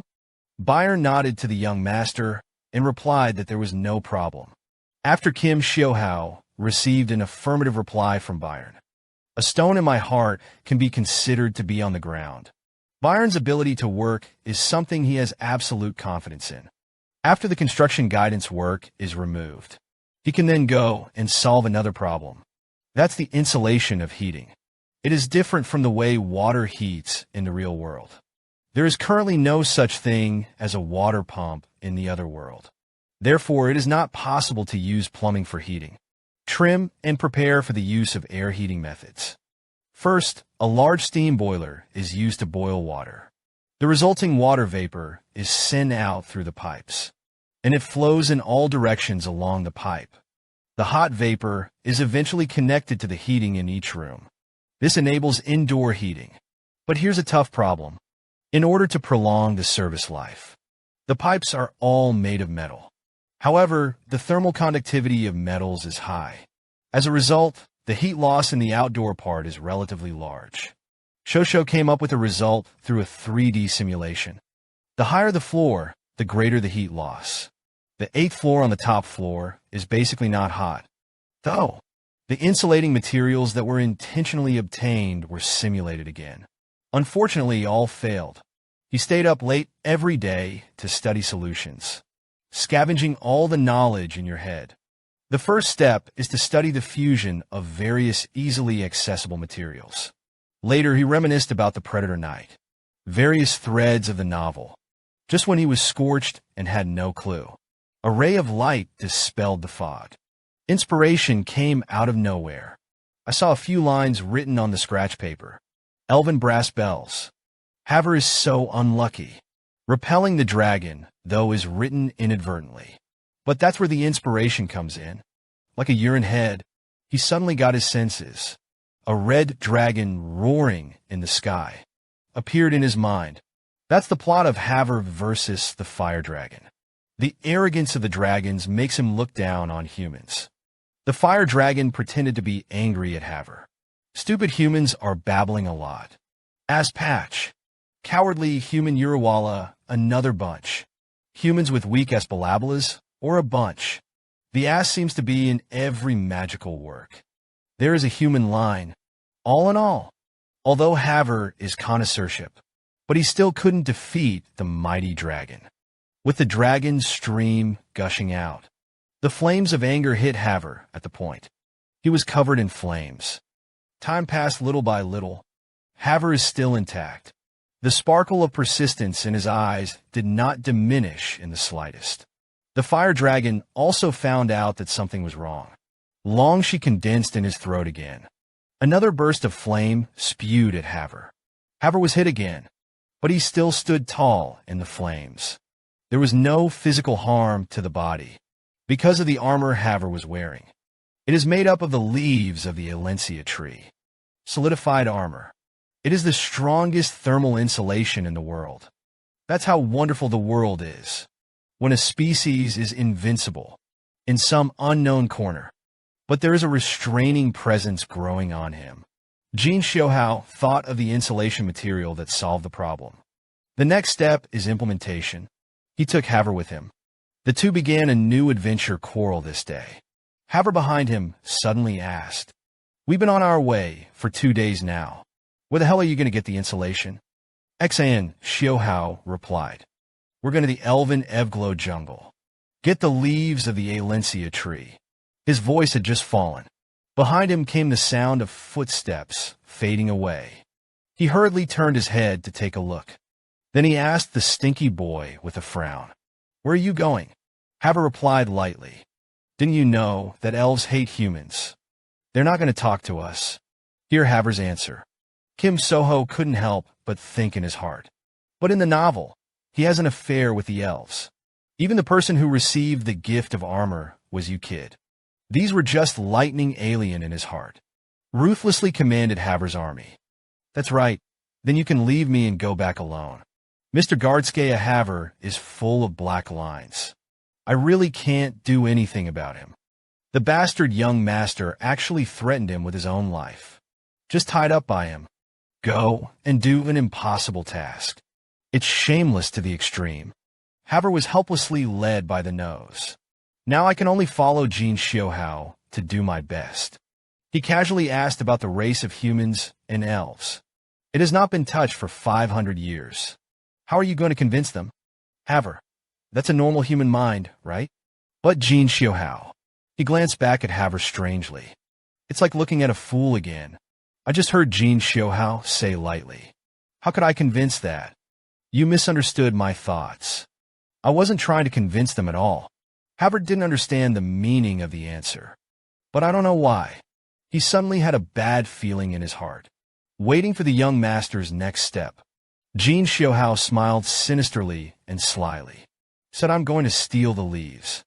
Byron nodded to the young master and replied that there was no problem. After Jin Xiuhui received an affirmative reply from Byron, a stone in my heart can be considered to be on the ground. Byron's ability to work is something he has absolute confidence in. After the construction guidance work is removed, he can then go and solve another problem. That's the insulation of heating. It is different from the way water heats in the real world. There is currently no such thing as a water pump in the other world. Therefore, it is not possible to use plumbing for heating. Trim and prepare for the use of air heating methods. First, a large steam boiler is used to boil water. The resulting water vapor is sent out through the pipes, and it flows in all directions along the pipe. The hot vapor is eventually connected to the heating in each room. This enables indoor heating. But here's a tough problem. In order to prolong the service life, the pipes are all made of metal. However, the thermal conductivity of metals is high. As a result, the heat loss in the outdoor part is relatively large. Shosho came up with a result through a 3D simulation. The higher the floor, the greater the heat loss. The 8th floor on the top floor is basically not hot. Though, the insulating materials that were intentionally obtained were simulated again. Unfortunately, all failed. He stayed up late every day to study solutions, scavenging all the knowledge in your head. The first step is to study the fusion of various easily accessible materials. Later, he reminisced about the Predator Night, various threads of the novel, just when he was scorched and had no clue. A ray of light dispelled the fog. Inspiration came out of nowhere. I saw a few lines written on the scratch paper. Elven brass bells. Haver is so unlucky. Repelling the dragon, though, is written inadvertently. But that's where the inspiration comes in. Like a urine head, he suddenly got his senses. A red dragon roaring in the sky appeared in his mind. That's the plot of Haver versus the fire dragon. The arrogance of the dragons makes him look down on humans. The fire dragon pretended to be angry at Haver. Stupid humans are babbling a lot. As Patch. Cowardly human Uruwala, another bunch. Humans with weak espalabalas, or a bunch. The ass seems to be in every magical work. There is a human line. All in all, although Haver is connoisseurship, but he still couldn't defeat the mighty dragon. With the dragon's stream gushing out, the flames of anger hit Haver at the point. He was covered in flames. Time passed little by little. Haver is still intact. The sparkle of persistence in his eyes did not diminish in the slightest. The The fire dragon also found out that something was wrong. Long she condensed in his throat again. Another burst of flame spewed at Haver. Haver was hit again, but he still stood tall in the flames. There was no physical harm to the body, because of the armor Haver was wearing. It is made up of the leaves of the Alencia tree. Solidified armor. It is the strongest thermal insulation in the world. That's how wonderful the world is. When a species is invincible, in some unknown corner, but there is a restraining presence growing on him. Jin Xiuhui thought of the insulation material that solved the problem. The next step is implementation. He took Haver with him. The two began a new adventure quarrel this day. Haver behind him suddenly asked, "We've been on our way for 2 days now. Where the hell are you going to get the insulation?" Jin Xiuhui replied, "We're going to the elven Evglow jungle. Get the leaves of the Alencia tree." His voice had just fallen. Behind him came the sound of footsteps fading away. He hurriedly turned his head to take a look. Then he asked the stinky boy with a frown, "Where are you going?" Haver replied lightly, "Didn't you know that elves hate humans? They're not going to talk to us." Hear Haver's answer. Kim Soho couldn't help but think in his heart. But in the novel, he has an affair with the elves. Even the person who received the gift of armor was you kid. These were just lightning alien in his heart. Ruthlessly commanded Haver's army. "That's right. Then you can leave me and go back alone. Mr. Gardskaya Haver is full of black lines. I really can't do anything about him." The bastard young master actually threatened him with his own life. Just tied up by him. Go and do an impossible task. It's shameless to the extreme. Haver was helplessly led by the nose. Now I can only follow Jin Xiuhui to do my best. He casually asked about the race of humans and elves. It has not been touched for 500 years. How are you going to convince them? Haver, that's a normal human mind, right? But Jin Xiuhui. He glanced back at Haver strangely. It's like looking at a fool again. I just heard Jin Xiuhui say lightly. How could I convince that? You misunderstood my thoughts. I wasn't trying to convince them at all. Haver didn't understand the meaning of the answer. But I don't know why. He suddenly had a bad feeling in his heart, waiting for the young master's next step. Jin Xiuhui smiled sinisterly and slyly, said, "I'm going to steal the leaves."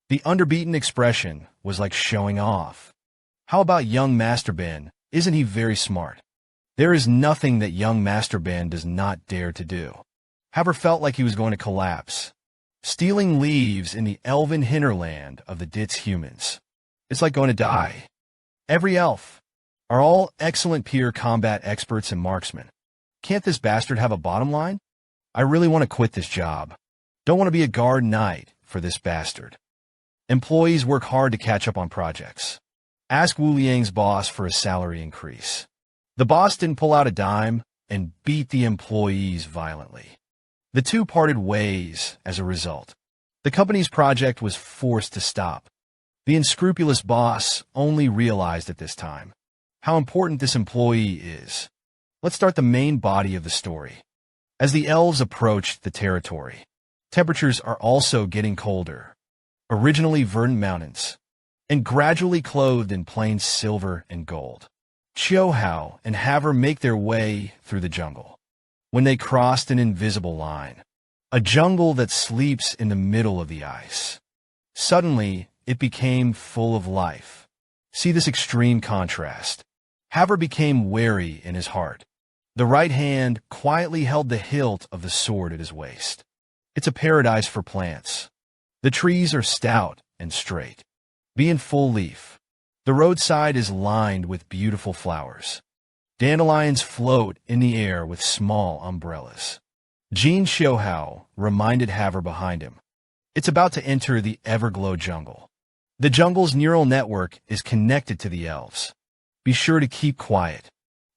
The underbeaten expression was like showing off. How about young Master Ben? Isn't he very smart? There is nothing that young Master Ben does not dare to do. Haver felt like he was going to collapse. Stealing leaves in the elven hinterland of the Ditz humans. It's like going to die. Every elf are all excellent peer combat experts and marksmen. Can't this bastard have a bottom line? I really want to quit this job. Don't want to be a guard knight for this bastard. Employees work hard to catch up on projects. Ask Wu Liang's boss for a salary increase. The boss didn't pull out a dime and beat the employees violently. The two parted ways as a result. The company's project was forced to stop. The unscrupulous boss only realized at this time how important this employee is. Let's start the main body of the story. As the elves approached the territory, temperatures are also getting colder. Originally verdant mountains, and gradually clothed in plain silver and gold. Xiuhui and Haver make their way through the jungle. When they crossed an invisible line, a jungle that sleeps in the middle of the ice. Suddenly, it became full of life. See this extreme contrast. Haver became wary in his heart. The right hand quietly held the hilt of the sword at his waist. It's a paradise for plants. The trees are stout and straight. Be in full leaf. The roadside is lined with beautiful flowers. Dandelions float in the air with small umbrellas. Jin Xiuhui reminded Haver behind him. It's about to enter the Everglow jungle. The jungle's neural network is connected to the elves. Be sure to keep quiet.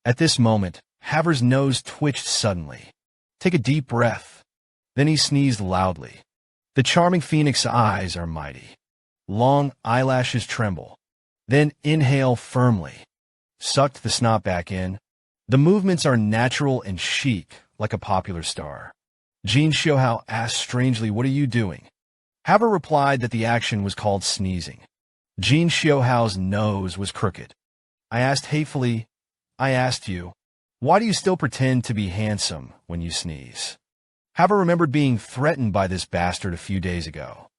At this moment, Haver's nose twitched suddenly. Take a deep breath. Then he sneezed loudly. The charming phoenix eyes are mighty. Long eyelashes tremble. Then inhale firmly. Sucked the snot back in. The movements are natural and chic, like a popular star. Jin Xiuhui asked strangely, "What are you doing?" Haver replied that the action was called sneezing. Jin Xiuhui's nose was crooked. I asked hatefully, I asked you, why do you still pretend to be handsome when you sneeze? Haver remembered being threatened by this bastard a few days ago.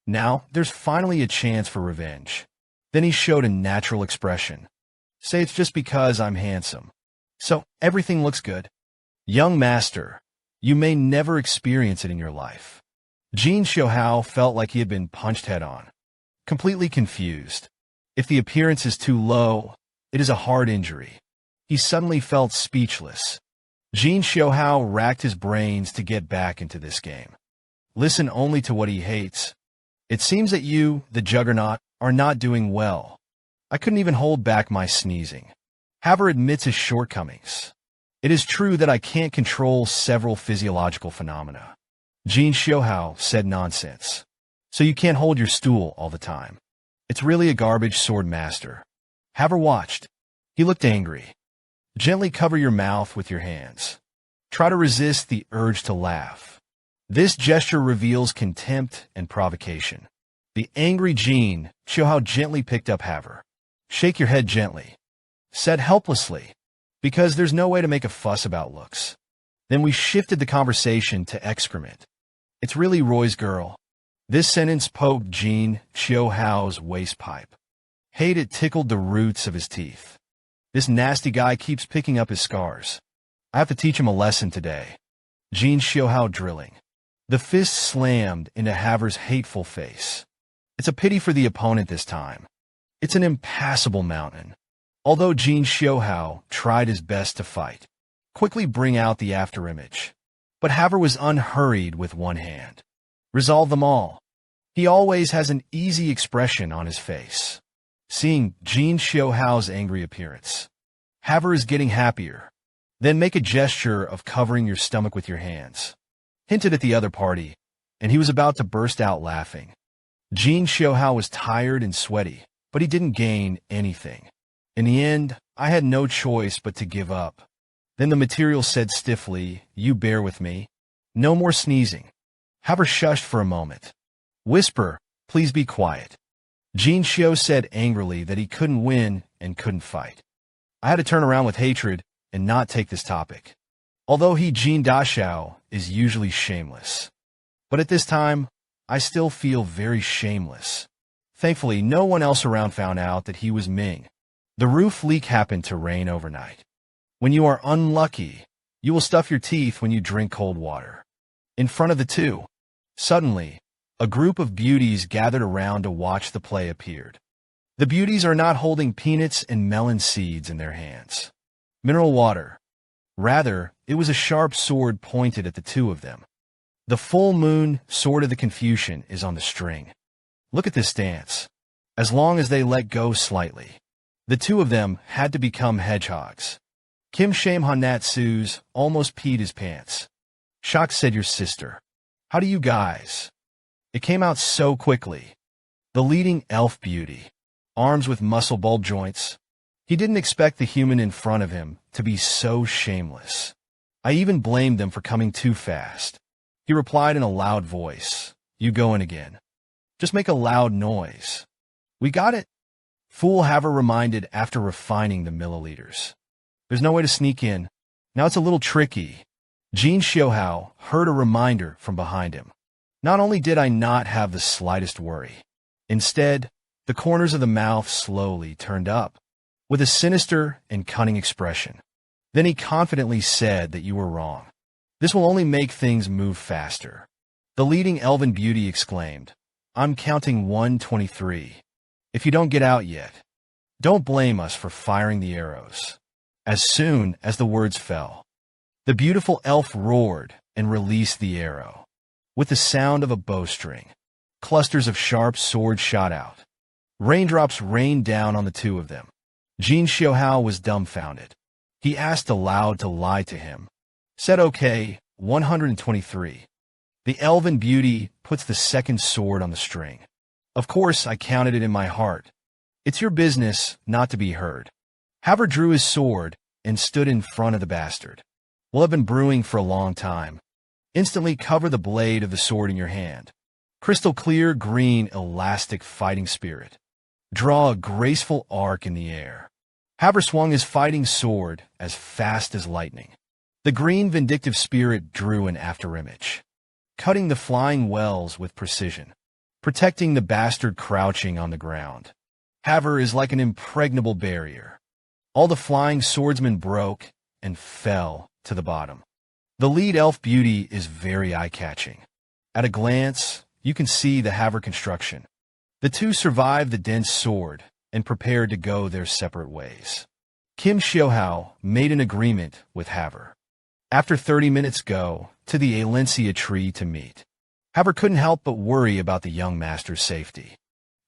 Now, there's finally a chance for revenge. Then he showed a natural expression. Say it's just because I'm handsome. So, everything looks good. Young master, you may never experience it in your life. Jin Xiuhui felt like he had been punched head-on. Completely confused. If the appearance is too low, it is a hard injury. He suddenly felt speechless. Jin Xiuhui racked his brains to get back into this game. Listen only to what he hates. It seems that you, the juggernaut, are not doing well. I couldn't even hold back my sneezing. Haver admits his shortcomings. It is true that I can't control several physiological phenomena. Jin Xiuhui said nonsense. So you can't hold your stool all the time. It's really a garbage sword master. Haver watched. He looked angry. Gently cover your mouth with your hands. Try to resist the urge to laugh. This gesture reveals contempt and provocation. The angry Jin Xiuhui gently picked up Haver. Shake your head gently. Said helplessly, because there's no way to make a fuss about looks. Then we shifted the conversation to excrement. It's really Roy's girl. This sentence poked Jin Xiuhui's waist pipe. Hate it tickled the roots of his teeth. This nasty guy keeps picking up his scars. I have to teach him a lesson today. Jin Xiuhui drilling. The fist slammed into Haver's hateful face. It's a pity for the opponent this time. It's an impassable mountain. Although Jin Xiuhui tried his best to fight, quickly bring out the afterimage. But Haver was unhurried with one hand. Resolve them all. He always has an easy expression on his face. Seeing Jin Xiuhui's angry appearance, Haver is getting happier. Then make a gesture of covering your stomach with your hands. Hinted at the other party, and he was about to burst out laughing. Jin Xiuhui was tired and sweaty, but he didn't gain anything. In the end, I had no choice but to give up. Then the material said stiffly, you bear with me. No more sneezing. Haver shushed for a moment. Whisper, please be quiet. Jin Xiuhui said angrily that he couldn't win and couldn't fight. I had to turn around with hatred and not take this topic. Although he Jin Daxiao is usually shameless. But at this time, I still feel very shameless. Thankfully, no one else around found out that he was Ming. The roof leak happened to rain overnight. When you are unlucky, you will stuff your teeth when you drink cold water. In front of the two, suddenly, a group of beauties gathered around to watch the play appeared. The beauties are not holding peanuts and melon seeds in their hands. Mineral water. Rather, it was a sharp sword pointed at the two of them. The full moon sword of the Confucian is on the string. Look at this dance. As long as they let go slightly, the two of them had to become hedgehogs. Kim Shame Hanatsu's almost peed his pants. Shock said your sister. How do you guys? It came out so quickly. The leading elf beauty. Arms with muscle bulb joints. He didn't expect the human in front of him to be so shameless. I even blamed them for coming too fast. He replied in a loud voice. You go in again. Just make a loud noise. We got it. Fool Haver reminded after refining the milliliters. There's no way to sneak in. Now it's a little tricky. Jin Xiuhui heard a reminder from behind him. Not only did I not have the slightest worry. Instead, the corners of the mouth slowly turned up, with a sinister and cunning expression. Then he confidently said that you were wrong. This will only make things move faster. The leading elven beauty exclaimed, I'm counting 123. If you don't get out yet, don't blame us for firing the arrows. As soon as the words fell, the beautiful elf roared and released the arrow. With the sound of a bowstring, clusters of sharp swords shot out. Raindrops rained down on the two of them. Jin Xiuhui was dumbfounded. He asked aloud to lie to him. Said okay, 123. The elven beauty puts the second sword on the string. Of course, I counted it in my heart. It's your business not to be heard. Haver drew his sword and stood in front of the bastard. Will have been brewing for a long time. Instantly cover the blade of the sword in your hand. Crystal clear green elastic fighting spirit. Draw a graceful arc in the air. Haver swung his fighting sword as fast as lightning. The green vindictive spirit drew an afterimage, cutting the flying wells with precision, protecting the bastard crouching on the ground. Haver is like an impregnable barrier. All the flying swordsmen broke and fell to the bottom. The lead elf beauty is very eye-catching. At a glance, you can see the Haver construction. The two survived the dense sword and prepared to go their separate ways. Jin Xiuhui made an agreement with Haver. After 30 minutes go to the Alencia tree to meet. Haver couldn't help but worry about the young master's safety.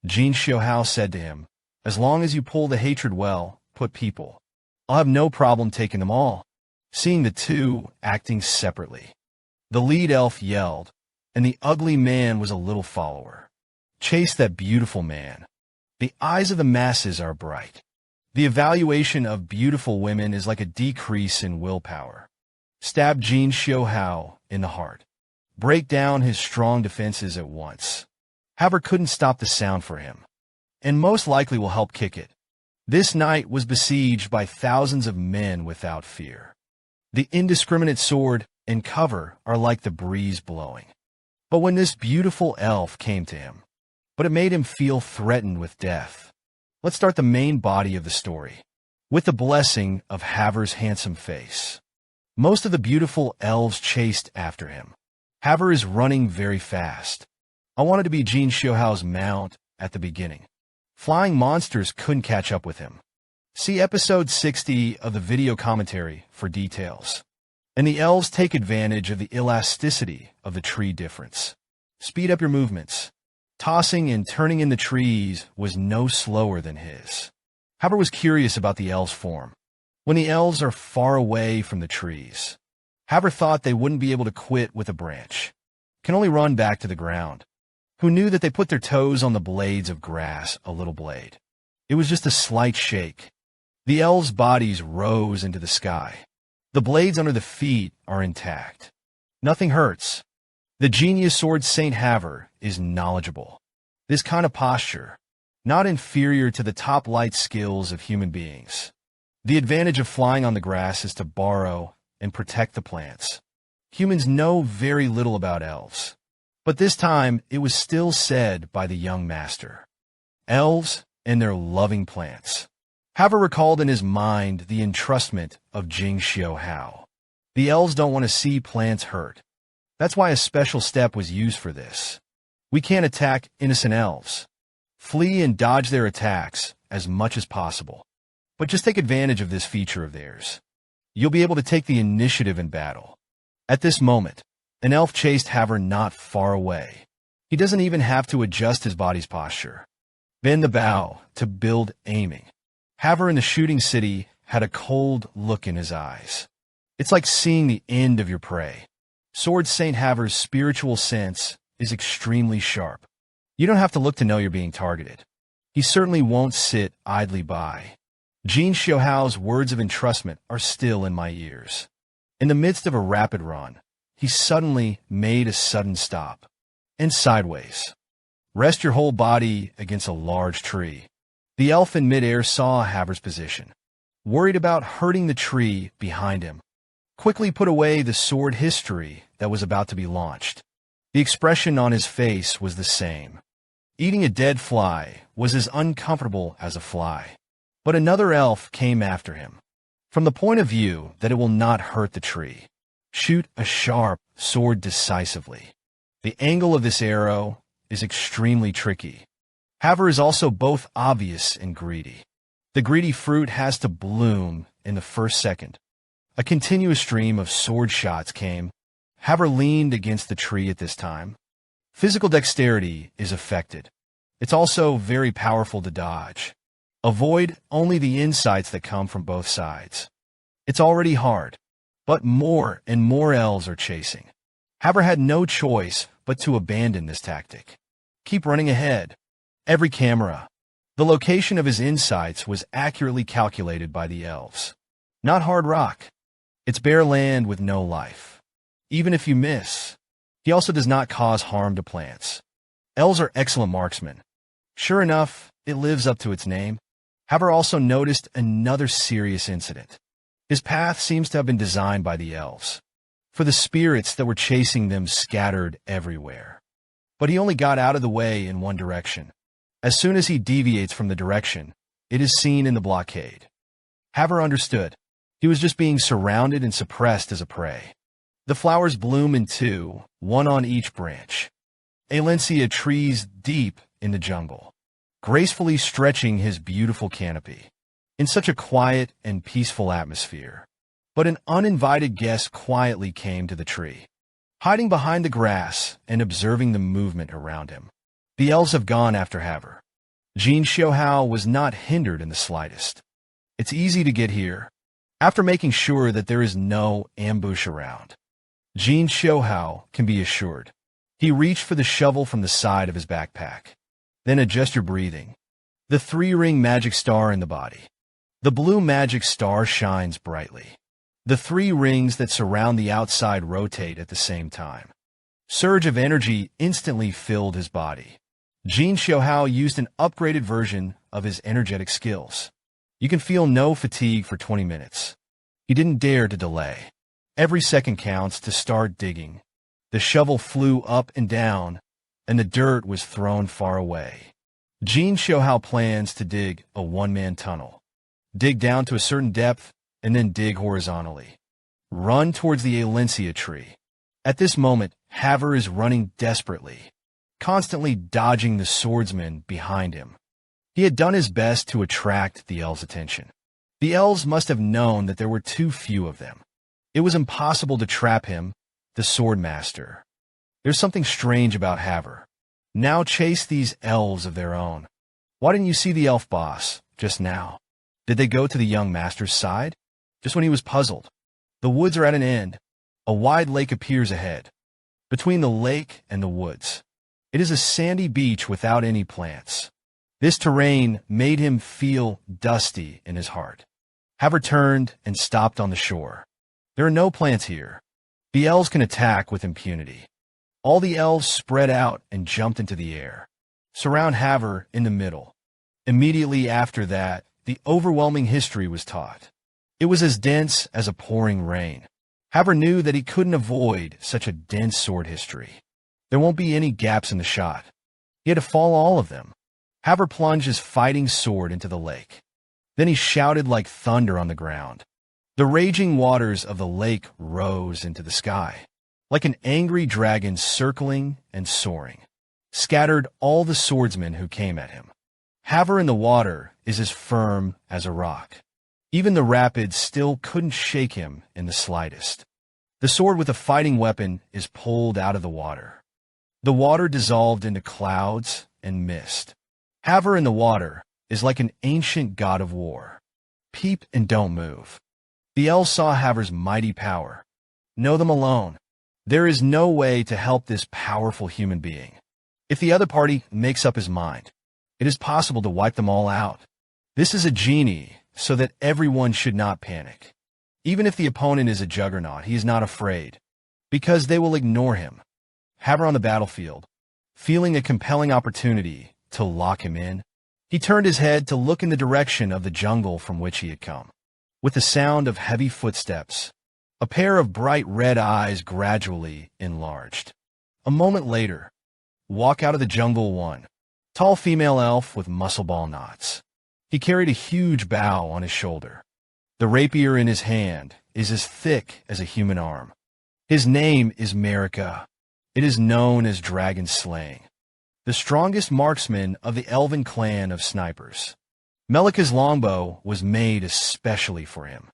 Jin Xiuhui said to him, "As long as you pull the hatred well, put people, I'll have no problem taking them all." Seeing the two acting separately, the lead elf yelled, and the ugly man was a little follower. Chase that beautiful man. The eyes of the masses are bright. The evaluation of beautiful women is like a decrease in willpower. Stab Jin Xiuhui in the heart. Break down his strong defenses at once. Haver couldn't stop the sound for him, and most likely will help kick it. This night was besieged by thousands of men without fear. The indiscriminate sword and cover are like the breeze blowing. But when this beautiful elf came to him, it made him feel threatened with death. Let's start the main body of the story, with the blessing of Haver's handsome face. Most of the beautiful elves chased after him. Haver is running very fast. I wanted to be Jin Xiuhui's mount at the beginning. Flying monsters couldn't catch up with him. See episode 60 of the video commentary for details. And the elves take advantage of the elasticity of the tree difference. Speed up your movements. Tossing and turning in the trees was no slower than his. Haver was curious about the elves' form. When the elves are far away from the trees, Haver thought they wouldn't be able to quit with a branch. Can only run back to the ground. Who knew that they put their toes on the blades of grass, a little blade? It was just a slight shake. The elves' bodies rose into the sky. The blades under the feet are intact. Nothing hurts. The genius sword Saint Haver is knowledgeable. This kind of posture, not inferior to the top light skills of human beings. The advantage of flying on the grass is to borrow and protect the plants. Humans know very little about elves, but this time it was still said by the young master. Elves and their loving plants. Haver recalled in his mind the entrustment of Jin Xiuhui. The elves don't want to see plants hurt. That's why a special step was used for this. We can't attack innocent elves. Flee and dodge their attacks as much as possible. But just take advantage of this feature of theirs. You'll be able to take the initiative in battle. At this moment, an elf chased Haver not far away. He doesn't even have to adjust his body's posture. Bend the bow to build aiming. Haver in the shooting city had a cold look in his eyes. It's like seeing the end of your prey. Sword Saint Haver's spiritual sense is extremely sharp. You don't have to look to know you're being targeted. He certainly won't sit idly by. Jin Xiuhui's words of entrustment are still in my ears. In the midst of a rapid run, he suddenly made a sudden stop. And sideways. Rest your whole body against a large tree. The elf in midair saw Haver's position. Worried about hurting the tree behind him, quickly put away the sword history that was about to be launched. The expression on his face was the same. Eating a dead fly was as uncomfortable as a fly. But another elf came after him. From the point of view that it will not hurt the tree, shoot a sharp sword decisively. The angle of this arrow is extremely tricky. Haver is also both obvious and greedy. The greedy fruit has to bloom in the first second. A continuous stream of sword shots came. Haver leaned against the tree at this time. Physical dexterity is affected. It's also very powerful to dodge. Avoid only the insights that come from both sides. It's already hard, but more and more elves are chasing. Haver had no choice but to abandon this tactic. Keep running ahead. Every camera. The location of his insights was accurately calculated by the elves. Not hard rock. It's bare land with no life. Even if you miss, he also does not cause harm to plants. Elves are excellent marksmen. Sure enough, it lives up to its name. Haver also noticed another serious incident. His path seems to have been designed by the elves, for the spirits that were chasing them scattered everywhere. But he only got out of the way in one direction. As soon as he deviates from the direction, it is seen in the blockade. Haver understood. He was just being surrounded and suppressed as a prey. The flowers bloom in two, one on each branch. Alencia trees deep in the jungle, gracefully stretching his beautiful canopy in such a quiet and peaceful atmosphere. But an uninvited guest quietly came to the tree, hiding behind the grass and observing the movement around him. The elves have gone after Haver. Jin Xiuhui was not hindered in the slightest. It's easy to get here. After making sure that there is no ambush around, Jin Xiuhui can be assured. He reached for the shovel from the side of his backpack. Then adjust your breathing. The three-ring magic star in the body. The blue magic star shines brightly. The three rings that surround the outside rotate at the same time. Surge of energy instantly filled his body. Jin Xiuhui used an upgraded version of his energetic skills. You can feel no fatigue for 20 minutes. He didn't dare to delay. Every second counts to start digging. The shovel flew up and down, and the dirt was thrown far away. Jin Xiuhui plans to dig a one-man tunnel. Dig down to a certain depth, and then dig horizontally. Run towards the Alencia tree. At this moment, Haver is running desperately, constantly dodging the swordsman behind him. He had done his best to attract the elves' attention. The elves must have known that there were too few of them. It was impossible to trap him, the sword master. There's something strange about Haver. Now chase these elves of their own. Why didn't you see the elf boss just now? Did they go to the young master's side? Just when he was puzzled. The woods are at an end. A wide lake appears ahead. Between the lake and the woods, it is a sandy beach without any plants. This terrain made him feel dusty in his heart. Haver turned and stopped on the shore. There are no plants here. The elves can attack with impunity. All the elves spread out and jumped into the air. Surround Haver in the middle. Immediately after that, the overwhelming history was taught. It was as dense as a pouring rain. Haver knew that he couldn't avoid such a dense sword history. There won't be any gaps in the shot. He had to follow all of them. Haver plunged his fighting sword into the lake. Then he shouted like thunder on the ground. The raging waters of the lake rose into the sky, like an angry dragon circling and soaring, scattered all the swordsmen who came at him. Haver in the water is as firm as a rock. Even the rapids still couldn't shake him in the slightest. The sword with a fighting weapon is pulled out of the water. The water dissolved into clouds and mist. Haver in the water is like an ancient god of war. Peep and don't move. The elves saw Haver's mighty power. Know them alone. There is no way to help this powerful human being. If the other party makes up his mind, it is possible to wipe them all out. This is a genie, so that everyone should not panic. Even if the opponent is a juggernaut, he is not afraid, because they will ignore him. Haver on the battlefield, feeling a compelling opportunity to lock him in, he turned his head to look in the direction of the jungle from which he had come. With the sound of heavy footsteps, a pair of bright red eyes gradually enlarged. A moment later, walk out of the jungle one, tall female elf with muscle ball knots. He carried a huge bow on his shoulder. The rapier in his hand is as thick as a human arm. His name is Manga. It is known as dragon slaying, the strongest marksman of the elven clan of snipers. Melika's longbow was made especially for him.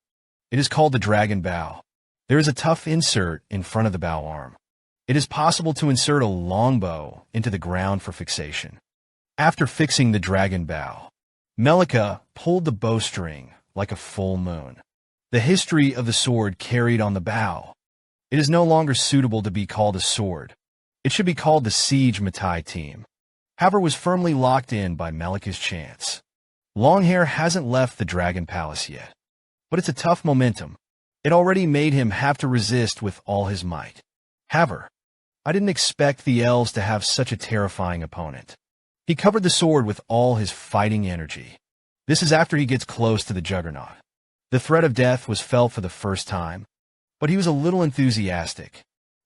It is called the dragon bow. There is a tough insert in front of the bow arm. It is possible to insert a longbow into the ground for fixation. After fixing the dragon bow, Melika pulled the bowstring like a full moon. The history of the sword carried on the bow. It is no longer suitable to be called a sword. It should be called the Siege Matai team. Haver was firmly locked in by Melika's chance. Longhair hasn't left the Dragon Palace yet, but it's a tough momentum. It already made him have to resist with all his might. Haver, I didn't expect the elves to have such a terrifying opponent. He covered the sword with all his fighting energy. This is after he gets close to the juggernaut. The threat of death was felt for the first time, but he was a little enthusiastic.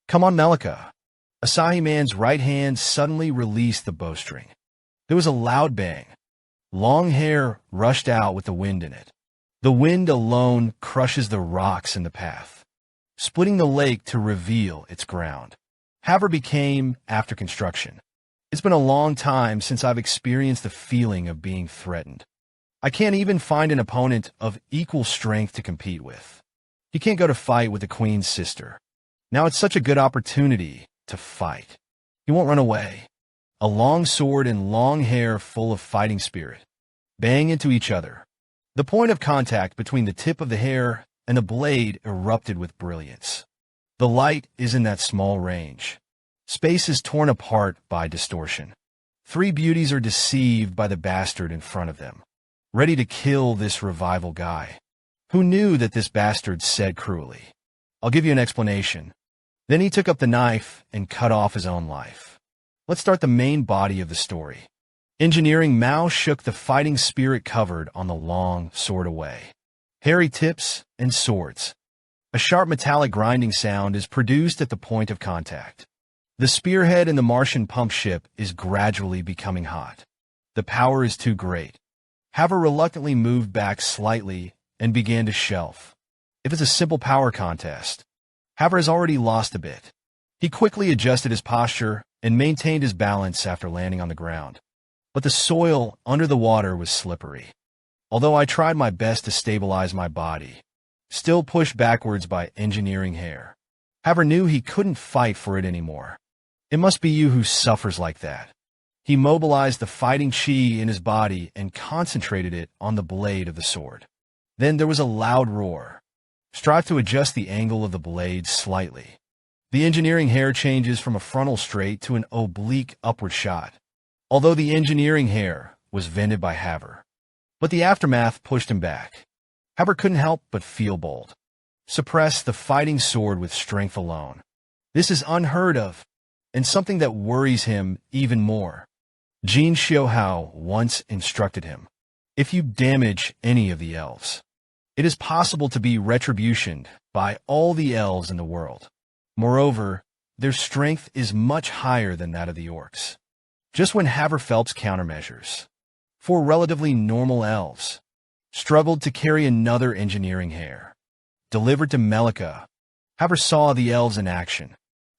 Come on, Melika. Asahi Man's right hand suddenly released the bowstring. There was a loud bang. Long hair rushed out with the wind in it. The wind alone crushes the rocks in the path, splitting the lake to reveal its ground. Haver became after construction. It's been a long time since I've experienced the feeling of being threatened. I can't even find an opponent of equal strength to compete with. He can't go to fight with the queen's sister. Now it's such a good opportunity to fight. He won't run away. A long sword and long hair full of fighting spirit. Bang into each other. The point of contact between the tip of the hair and the blade erupted with brilliance. The light is in that small range. Space is torn apart by distortion. Three beauties are deceived by the bastard in front of them, ready to kill this revival guy. Who knew that this bastard said cruelly? I'll give you an explanation. Then he took up the knife and cut off his own life. Let's start the main body of the story. Engineering Mao shook the fighting spirit covered on the long sword away. Hairy tips and swords. A sharp metallic grinding sound is produced at the point of contact. The spearhead in the Martian pump ship is gradually becoming hot. The power is too great. Haver reluctantly moved back slightly and began to shelf. If it's a simple power contest, Haver has already lost a bit. He quickly adjusted his posture and maintained his balance after landing on the ground. But the soil under the water was slippery. Although I tried my best to stabilize my body, still pushed backwards by engineering hair, Haver knew he couldn't fight for it anymore. It must be you who suffers like that. He mobilized the fighting chi in his body and concentrated it on the blade of the sword. Then there was a loud roar. Strive to adjust the angle of the blade slightly. The engineering hair changes from a frontal straight to an oblique upward shot. Although the engineering hair was vented by Haver, but the aftermath pushed him back. Haver couldn't help but feel bold. Suppress the fighting sword with strength alone. This is unheard of, and something that worries him even more. Jin Xiuhui once instructed him, if you damage any of the elves, it is possible to be retributioned by all the elves in the world. Moreover, their strength is much higher than that of the orcs. Just when Haver Phelps' countermeasures, for relatively normal elves, struggled to carry another engineering hair, delivered to Melika, Haver saw the elves in action.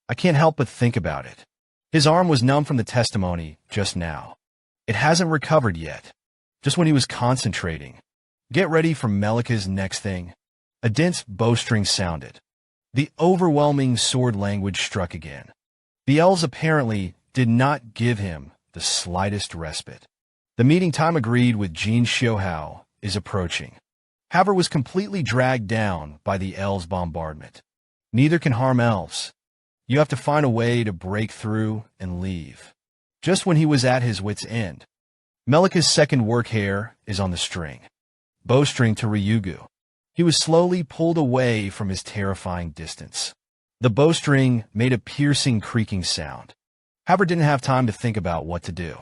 I can't help but think about it. His arm was numb from the testimony just now. It hasn't recovered yet. Just when he was concentrating. Get ready for Melika's next thing. A dense bowstring sounded. The overwhelming sword language struck again. The elves apparently did not give him the slightest respite. The meeting time agreed with Jin Xiuhui is approaching. Haver was completely dragged down by the elves' bombardment. Neither can harm elves. You have to find a way to break through and leave. Just when he was at his wit's end, Melika's second work hair is on the string. Bowstring to Ryugu. He was slowly pulled away from his terrifying distance. The bowstring made a piercing creaking sound. Haver didn't have time to think about what to do.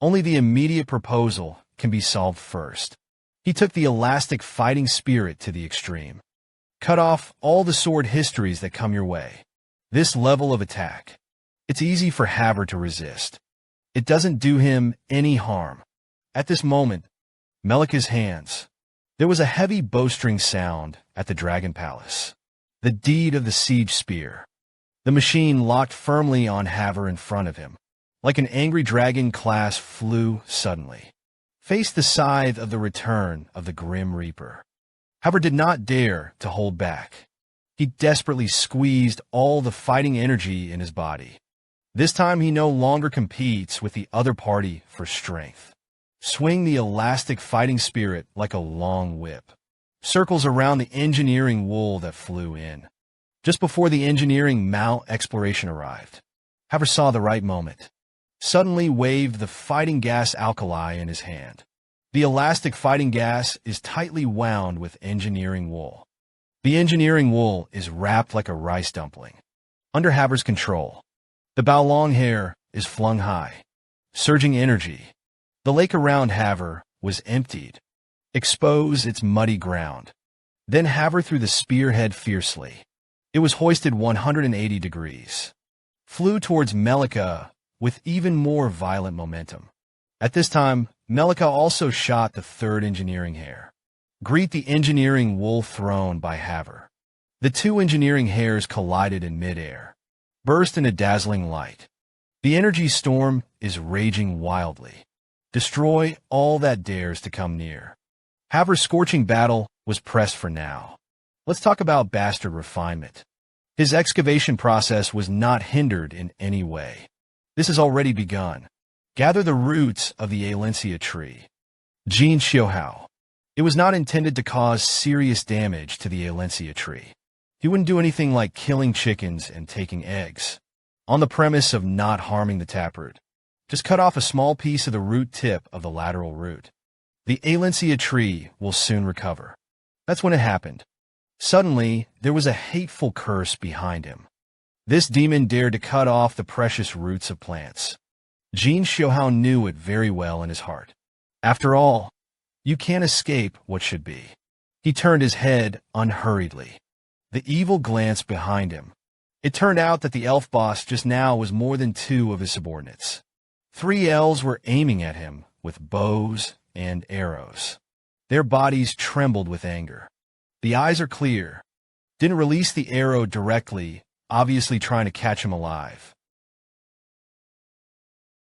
Only the immediate proposal can be solved first. He took the elastic fighting spirit to the extreme. Cut off all the sword histories that come your way. This level of attack, it's easy for Haver to resist. It doesn't do him any harm. At this moment, Melika's hands. There was a heavy bowstring sound at the Dragon Palace. The deed of the siege spear. The machine locked firmly on Haver in front of him. Like an angry dragon, class flew suddenly. Faced the scythe of the return of the Grim Reaper. Haver did not dare to hold back. He desperately squeezed all the fighting energy in his body. This time he no longer competes with the other party for strength. Swing the elastic fighting spirit like a long whip. Circles around the engineering wool that flew in. Just before the engineering Mao exploration arrived, Haver saw the right moment. Suddenly waved the fighting gas alkali in his hand. The elastic fighting gas is tightly wound with engineering wool. The engineering wool is wrapped like a rice dumpling. Under Haver's control, The bao long hair is flung high, surging energy. The lake around Haver was emptied. Expose its muddy ground. Then Haver threw the spearhead fiercely. It was hoisted 180 degrees. Flew towards Melika with even more violent momentum. At this time, Melika also shot the third engineering hair. Greet the engineering wool thrown by Haver. The two engineering hairs collided in midair, burst into dazzling light. The energy storm is raging wildly. Destroy all that dares to come near. Haver's scorching battle was pressed for now. Let's talk about bastard refinement. His excavation process was not hindered in any way. This has already begun. Gather the roots of the Alencia tree. Jin Xiuhui. It was not intended to cause serious damage to the Alencia tree. He wouldn't do anything like killing chickens and taking eggs, on the premise of not harming the taproot. Just cut off a small piece of the root tip of the lateral root. The Alencia tree will soon recover. That's when it happened. Suddenly, there was a hateful curse behind him. This demon dared to cut off the precious roots of plants. Jin Xiuhui knew it very well in his heart. After all, you can't escape what should be. He turned his head unhurriedly. The evil glanced behind him. It turned out that the elf boss just now was more than two of his subordinates. 3 elves were aiming at him with bows and arrows. Their bodies trembled with anger. The eyes are clear. Didn't release the arrow directly, obviously trying to catch him alive.